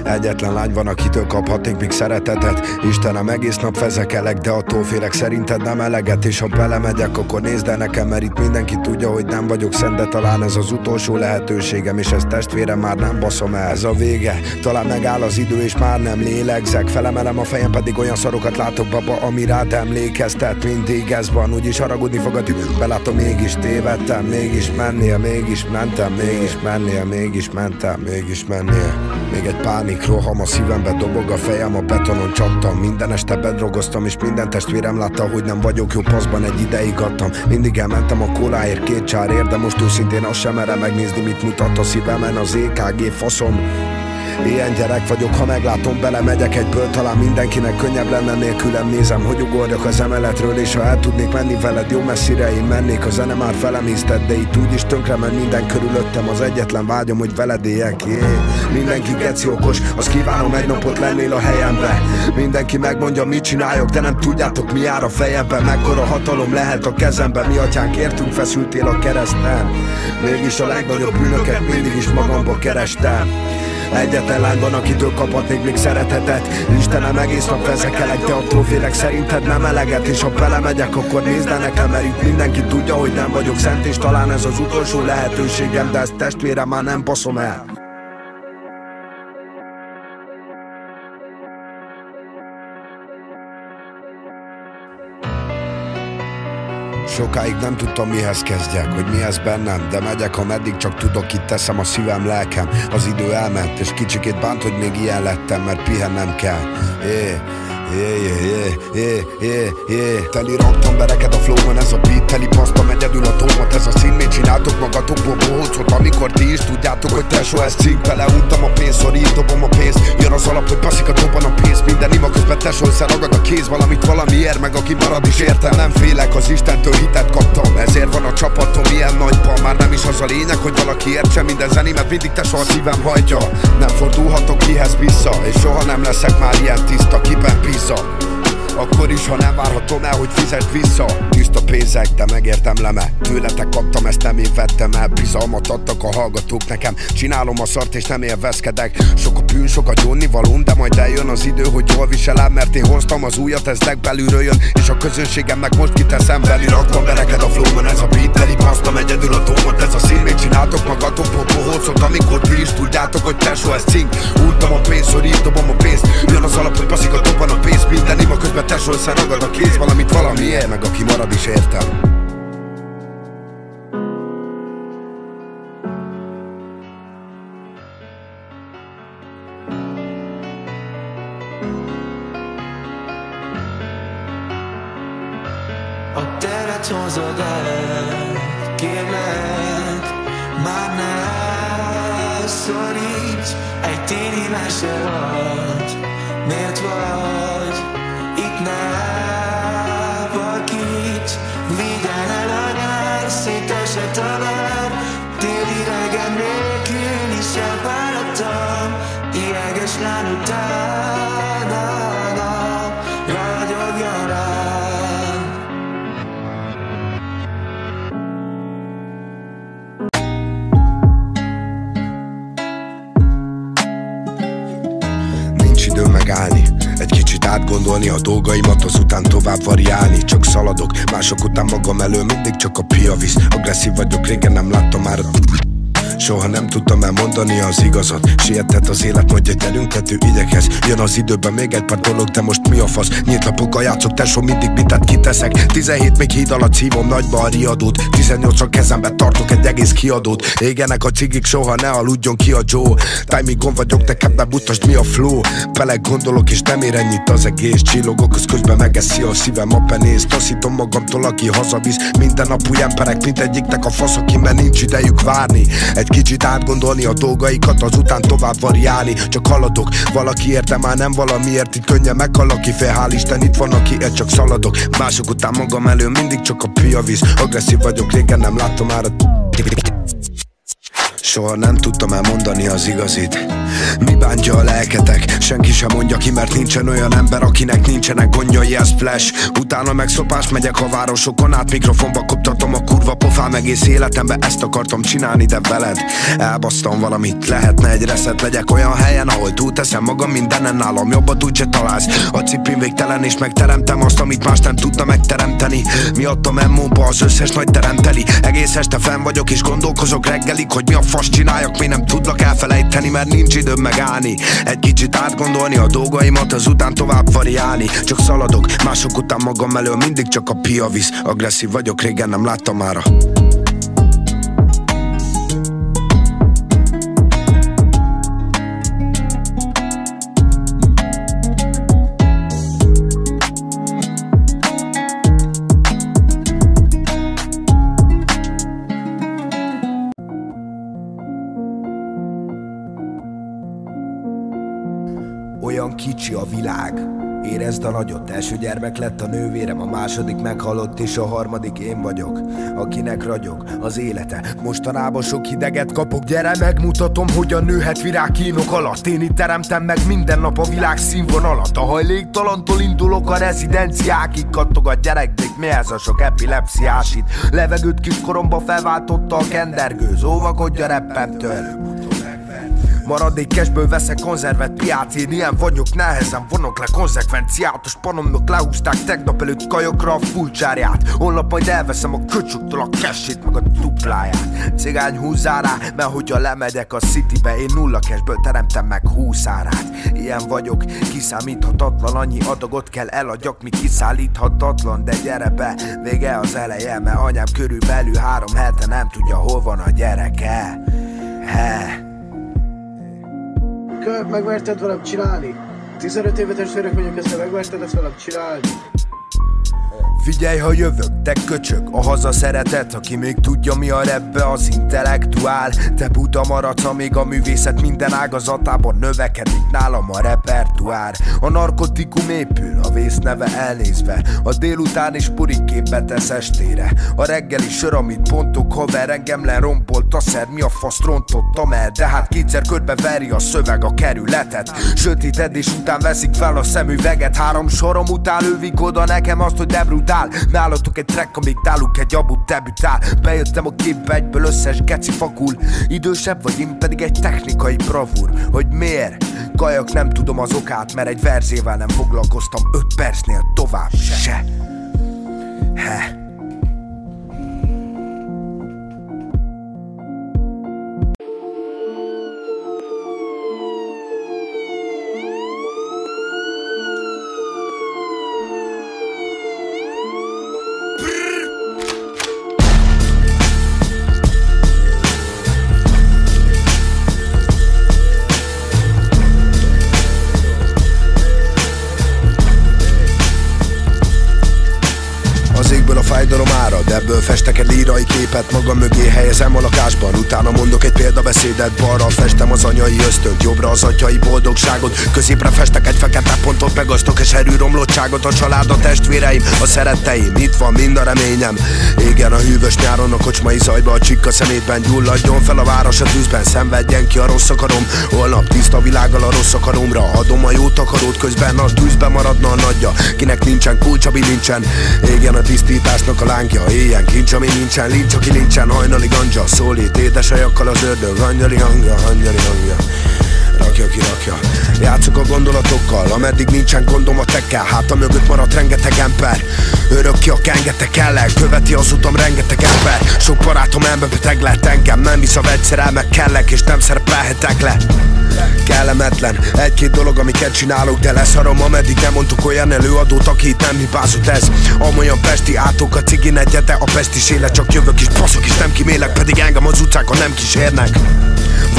Egyetlen lány van, akitől kaphatnék még szeretetet. Istenem, egész nap fezekelek, de attól félek, szerinted nem eleget. És ha belemegyek, akkor nézd el nekem, mert itt mindenki tudja, hogy nem vagyok szent, de talán ez az utolsó lehetőségem, és ezt testvérem már nem baszom el. Ez a vége, talán megáll az idő, és már nem lélegzek. Felemelem a fejem, pedig olyan szarokat látok, baba, ami rád emlékeztet. Mindig ez van, úgyis haragudni fog a tüdőt. Belátom, mégis tévedtem, mégis mennél, mégis mentem, mégis mennél, mégis mentem, mégis mennél. Még egy pánik roham a szívembe, dobog a fejem, a betonon csaptam. Minden este bedrogoztam, és minden testvérem látta, hogy nem vagyok jó paszban, egy ideig adtam. Mindig elmentem a kóláért, 2 csárért, de most őszintén azt sem merem megnézni, mit mutat a szívemen az EKG faszom. Ilyen gyerek vagyok, ha meglátom, belemegyek egyből. Talán mindenkinek könnyebb lenne nélkülem. Nézem, hogy ugorjak az emeletről, és ha el tudnék menni veled jó messzire, én mennék. A zene már felemésztett, de itt úgyis tönkre ment minden körülöttem. Az egyetlen vágyom, hogy veled éljek. Mindenki geci okos, azt kívánom, egy napot lennél a helyembe. Mindenki megmondja, mit csináljak, de nem tudjátok, mi jár a fejemben. Mekkora hatalom lehet a kezemben. Mi atyánk értünk, feszültél a kereszten. Mégis a legnagyobb bűnöket mindig is magamba kerestem. Egyetlen lány van, akitől kaphatnék még szeretetet. Istenem, egész nap vezekelek, de attól félek, szerinted nem eleget. És ha belemegyek, akkor nézd el nekem, mert itt mindenki tudja, hogy nem vagyok szent, és talán ez az utolsó lehetőségem, de ezt testvérem már nem baszom el. Sokáig nem tudtam, mihez kezdjek, hogy mi ez bennem, de megyek, ameddig csak tudok, itt teszem a szívem, lelkem. Az idő elment, és kicsikét bánt, hogy még ilyen lettem, mert pihennem kell. Teli raktam, bereked a flow-on ez a beat. Teli pasztam egyedül a tómat, ez a szín. Mit csináltok magatokból bohócot, amikor ti is tudjátok, hogy tesó ez cink. Beleuntam a pénzt, szorít, dobom a pénzt. Jön az alap, hogy passzik a dobban a pénzt. Minden ima közben tesó, ragad a kéz. Valamit valamiért, meg aki marad is értem. Nem félek, az Istentől hitet kaptam. Ezért van a csapatom ilyen nagyban. Már nem is az a lényeg, hogy valaki értse minden zenémet. Mindig tesó a szívem hajtja. Nem fordulhatok kihez vissza, és soha nem leszek már ilyen tiszta, kiben pizza. Akkor is, ha nem várhatom el, hogy fizesd vissza. Tiszta pénzek, de megértemlem-e? Tőletek kaptam, ezt nem én vettem el. Bizalmat adtak a hallgatók nekem. Csinálom a szart és nem élvezkedek. Sok a bűn, sok a gyónnivalóm, de majd eljön az idő, hogy jól viselem. Mert én hoztam az újat, ez legbelülről jön, és a közönségemnek most kiteszem. Beliraktam, bereked a flow-on ez a beat. Telipasztam egyedül a tómot, ez a szín. Mit csináltok magatokból bohócot, amikor ti is tudjátok, hogy tesó ez cink. Úrtam a pénzt, szorít, dobom a pénzt. Jön az alap, hogy passzik a dobban a pénzt. Minden ima közben tesó, ragad a kéz, valamit valamiért, meg aki marad is értem. A teret hozod el, kérlek, már ne szoríts. Egy téli mese vagy, miért vagy itt, ne vakíts. Vigyen el a nyár, szétesett a vár. Téli reggel nélkül is elvárattam. Jeges lány utána ragyogjon rám. Nincs idő megállni, egy kicsit átgondolni a dolgaimat, azután tovább variálni. Csak szaladok, mások után magam elől, mindig csak a pia visz. Agresszív vagyok, régen nem láttam már a soha nem tudtam elmondani az igazat. Sietett az élet, mondja, gyerünk tető igyekhez. Jön az időben még egy pár dolog, de most mi a fasz? Nyílt lapokkal játszok, tesó, mindig bitet kiteszek. 17 még híd alatt szívom nagyba a riadót. 18-ra kezembe tartok egy egész kiadót. Égenek a cigik, soha ne aludjon ki a Joe. Timingon vagyok, te kebbe mutasd mi a flow. Beleg gondolok és nem ér ennyit az egész. Csillogok, az közben megeszi a szívem a penész. Taszítom magamtól, aki hazavisz. Minden nap új emberek, mindegyiknek a fasz, aki, mert nincs idejük várni. Egy kicsit átgondolni a dolgaikat, azután tovább variálni. Csak haladok, valaki érte, már nem valamiért. Itt könnyen meghal, aki fél, hál' Isten, itt van, aki ér, csak szaladok. Mások után magam elő, mindig csak a pia víz. Agresszív vagyok, régen nem láttam már a soha nem tudtam elmondani az igazit. Mi bántja a lelketek? Senki sem mondja ki, mert nincsen olyan ember, akinek nincsenek gondjai, ez flash. Utána meg szopás megyek a városokon át, mikrofonba koptatom a kurva pofám. Egész életemben ezt akartam csinálni, de veled elbasztam valamit. Lehetne egy reszet, legyek olyan helyen, ahol túlteszem magam mindenen, nálam jobbat úgyse találsz. A cipim végtelen és megteremtem azt, amit más nem tudna megteremteni. Miattam emmóba az összes nagy teremteli. Egész este fenn vagyok és gondolkozok reggelig, hogy mi a fasz csináljak, mi nem tudlak elfelejteni, mert nincs időm megállni. Egy kicsit átgondolni a dolgaimat, azután tovább variálni. Csak szaladok, mások után magam elől, mindig csak a pia visz. Agresszív vagyok, régen nem láttam már a olyan kicsi a világ, érezd a nagyot. Első gyermek lett a nővérem, a második meghalott, és a harmadik én vagyok, akinek ragyog az élete. Mostanában sok hideget kapok, gyere megmutatom, hogyan nőhet virág kínok alatt. Én itt teremtem meg minden nap a világ színvonalat. A hajléktalantól indulok a rezidenciákig, kattog a gyerekbék, mi ez a sok epilepsziás itt. Levegőt kiskoromba felváltotta a kendergőz, óvakodj a rappemtől. Maradék cashből veszek konzervet piacén, ilyen vagyok, nehezen vonok le konzekvenciát. A spanomnak lehúzták tegnap előtt kajokra a fulcsárját. Holnap majd elveszem a köcsöktől a cashét, meg a dupláját. Cigány húzzál rá, mert hogyha lemegyek a citybe, én nulla cashből teremtem meg 20 árát. Ilyen vagyok, kiszámíthatatlan, annyi adagot kell eladjak, mi kiszállíthatatlan. De gyere be, vége az eleje, mert anyám körülbelül 3 hete nem tudja, hol van a gyereke. Megmerted velem csinálni? 15 éve testvérek vagyunk, ezt megverted, ezt velem csinálni. Figyelj, ha jövök, te köcsög, a haza szeretet, aki még tudja mi a rapbe, az intellektuál. Te buta maradsz, amíg a művészet minden ágazatában növekedik nálam a repertoár. A narkotikum épül, a vész neve elnézve, a délután is puriképbe tesz estére. A reggeli sör, amit pontok, haver, engem lerombolt a szer, mi a fasz rontottam el, de hát kétszer körbe veri a szöveg a kerületet. Sötétedés után veszik fel a szemüveget, 3 sorom után lövik oda nekem azt, hogy de brutál. Nálatok egy track, amíg náluk egy abut debütál. Bejöttem a képbe, egyből összes geci fakul. Idősebb vagy, én pedig egy technikai bravúr. Hogy miért? Kajak, nem tudom az okát, mert egy verzével nem foglalkoztam 5 percnél tovább se. Fájdalom árad, ebből festek egy lírai képet, magam mögé helyezem a lakásban, utána mondok egy példabeszédet, balra festem az anyai ösztönt, jobbra az atyai boldogságot, középre festek egy fekete pontot, megasztok és erőromlottságot, a család, a testvéreim, a szeretteim, itt van mind a reményem. Égen a hűvös nyáron, a kocsmai zajba, a csikka szemétben, gyulladjon fel a város a tűzben, szenvedjen ki a rossz akarom, holnap tiszta világgal a rossz akaromra, adom a jó takarót, közben a tűzben maradna a nagyja, kinek nincsen kulcsa, bilincsen, égen a tisztításnak a lángja, éjjel kincs, ami nincsen, lincs, aki nincsen, hajnali ganja, szólít édesajakkal az ördög, angyali hangja, rakja ki rakja. Játszok a gondolatokkal, ameddig nincsen gondom a tekkel, háta mögött maradt rengeteg ember, örök ki a kengetek ellen, követi az utam rengeteg ember, sok barátom emberbeteg lett, engem nem visz a vegyszerel, meg kellek, és nem szerepelhetek le. Kellemetlen, egy-két dolog, amiket csinálok, de leszarom, ameddig nem mondtuk olyan előadót, aki itt nem hibázott ez. Amolyan pesti átok a cigi negyede, a pestis élet, csak jövök is, baszok is, nem kimélek, pedig engem az utcákon nem kísérnek.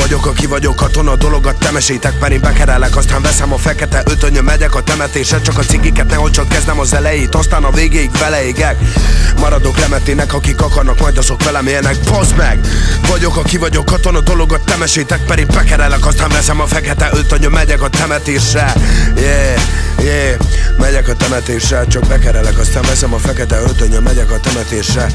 Vagyok, aki vagyok, katona, dologat te mesétek, mert én bekerelek, aztán veszem a fekete ötönyön, megyek a temetésre, csak a cigiket nehogy csak kezdem az elejét, aztán a végéig veleégek. Maradok lemetének, akik akarnak, majd azok velem élnek, baszd meg! Vagyok, aki vagyok, katona, dologat te mesétek, mert én bekerelek, aztán veszem a fekete ötönyön, megyek a temetésre. Megyek a temetésre, csak bekerelek, aztán veszem a fekete ötönyön, megyek a temetésre.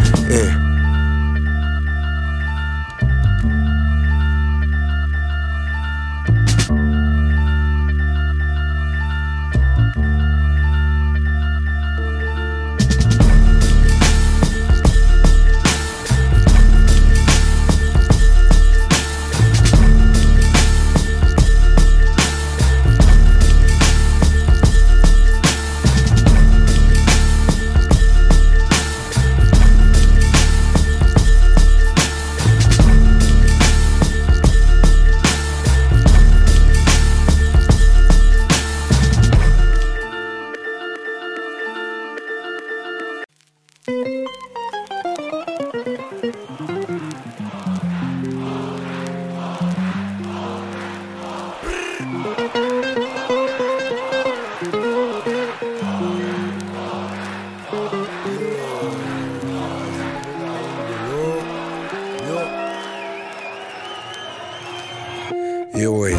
Jó ég,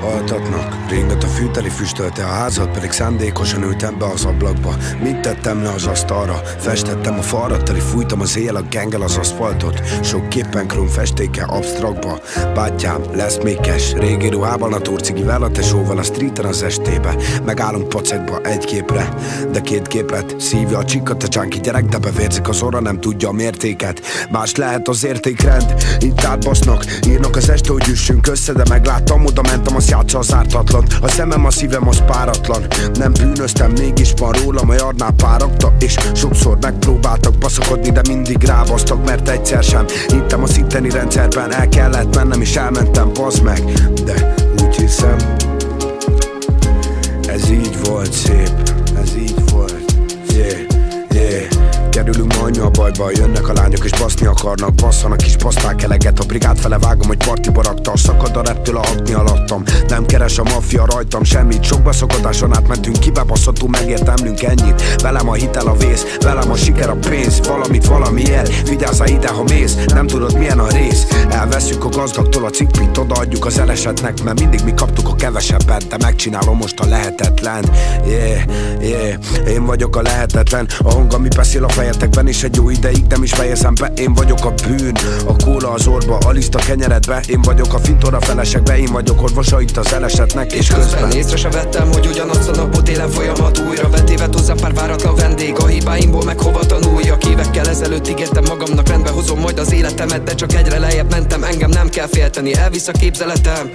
altatnak, ringat a fűteli füstölte, a házat pedig szándékosan ültem be az ablakba. Mit tettem le az asztalra? Festettem a falra, teli fújtam az éjjel a gengel az aszfaltot. Sok képen krum festéke absztraktba. Bátyám, lesz mékes, régi ruhában, a turcigivel, a tesóval a streeten az estébe. Megállunk pacekba egy képre, de 2 képlet. Szívja a csikkat a csánki gyerek, de bevérzik az orra, nem tudja a mértéket. Más lehet az értékrend, itt átbasznak, írnak az este, hogy üssünk össze, de megláttam, oda mentem, az játsza az ártatlan. A szemem, a szívem, az páratlan. Nem bűnöztem, mégis van rólam, a jarnál párakta, és sokszor megpróbáltak baszakodni, de mindig rábasztak, mert egyszer sem hittem az itteni rendszerben. El kellett mennem, és elmentem, bazd meg, de úgy hiszem, ez így volt szép, ez így volt, yeah. Kerülünk majdnem a bajba. Jönnek a lányok és baszni akarnak, basszanak is, baszták eleget. A brigád fele vágom, hogy partiba rakta. Szakad a reptől a hakni alattam. Nem keres a maffia rajtam semmit. Sok beszokodáson átmentünk, kibebaszhatunk, megértemlünk ennyit. Velem a hitel a vész, velem a siker a pénz. Valamit valamiért, vigyázzál ide, ha mész. Nem tudod milyen a rész. Elveszünk a gazdagtól a cikkpit, odaadjuk az elesetnek, mert mindig mi kaptuk a kevesebbet, de megcsinálom most a lehetetlen. Én vagyok a lehetetlen. A hang, ami beszél a fejetekben, és egy jó ideig nem is fejezem be. Én vagyok a bűn, a kóla az orba, a liszt a kenyeredbe. Én vagyok a fintora felesekbe, én vagyok orvosa itt az elesetnek. És közben észre se vettem, hogy ugyanazt a napot élem folyamat újra. Betévet hozzám pár váratlan vendég, a hibáimból meg hova tanuljak. Évekkel ezelőtt ígértem magamnak, rendbe hozom majd az életemet, de csak egyre lejjebb mentem, engem nem kell félteni, elvisz a képzeletem.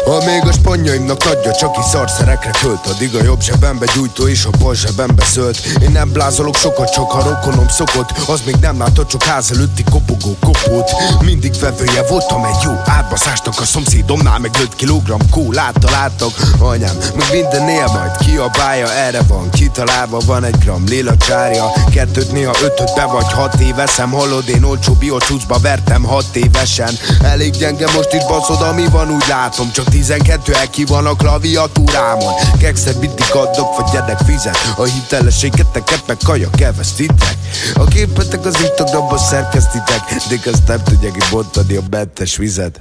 Amíg a sponjaimnak adja, csak is szarszerekre költ. Addig a jobb zsebembe gyújtó és a bal zsebembe zöld. Én nem blázolok sokat, csak ha rokonom szokott. Az még nem látott, csak ház előtti kopogó kopót. Mindig vevője voltam egy jó átbaszástak. A szomszédomnál meg 5 kilogramm kólát találtak. Anyám, meg mindennél majd kiabálja. Erre van kitalálva, van egy gram lila csárja. 2-t, néha 5-öt be vagy 6 éveszem. Hallod, én olcsó biocsúcba vertem 6 évesen. Elég gyenge most is baszod, ami van, úgy látom. Csak 12 ki van a klaviatúrámon. Kekszet mindig adok, vagy gyerek fizet. A hitelességeteket meg kaja kevesztitek. A képetek az Instagramban szerkesztitek, de azt nem tudják kibontani a mentes vizet.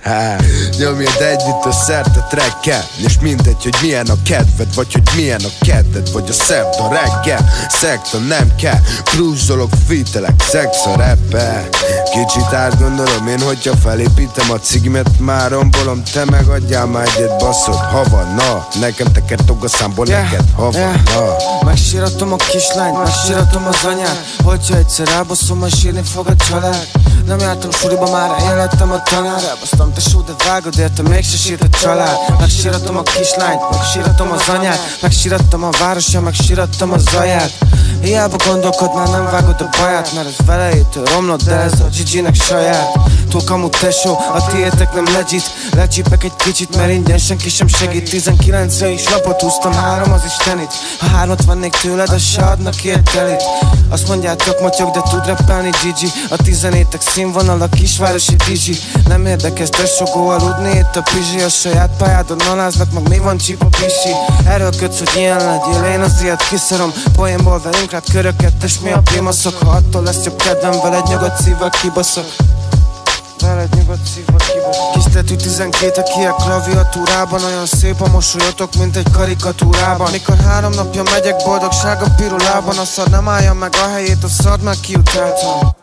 Nyomjad együtt a szert a trackkel, és mindegy, hogy milyen a kedved, vagy hogy milyen a kedved, vagy a szerda reggel. Szekta nem kell, krúzolok, fitelek, szex a rappel. Kicsit átgondolom én, hogyha felépítem a cigimet, már rombolom, te meg adjál már egyet, baszod, ha van, na. Nekem tekertog a számból, neked, ha van, na. Megsíratom a kislányt, megsíratom az anyát. Hogyha egyszer elbaszom, majd sírni fog a család. Nem jártam suliba, már én lettem a tanár. Elbasztam tesó, de vágod érte, mégse sírt a család. Megsíratom a kislányt, megsíratom az anyát. Megsírattam a városja, megsírattam a zaját. Hiába gondolkod, már nem vágod a baját, mert ez velejétől romlott, de ez a Gigi-nek saját. Túl kamu tesó, a tiétek nem legit. Lecsípek egy kicsit, mert ingyen senki sem segít. 19-re is lapot húztam, 3 az istenit. Ha 3-at vennék tőled, az se adnak ki egy telit. Azt mondjátok motyog, de tud rappelni Gigi. A 17-ek színvonal, a kisvárosi Dizsi. Nem érdekes tesógó aludni itt a pizsi. A saját pályádon aláznak, meg mi van csipa pisi. Erről kötsz, hogy ilyen legyél, én az ilyet kiszarom. Poénból velünk rád köröket, és mi a primaszok. Ha attól lesz jobb kedvem, veled nyugodt szívvel kibaszok. Veled nyugodt szívvel kibaszok. Kis tetű 12, aki a klaviatúrában. Olyan szép a mosolyotok, mint egy karikatúrában. Mikor 3 napja megyek, boldogság a pirulában. A szar nem állja meg a helyét, a szar meg kiutáltam.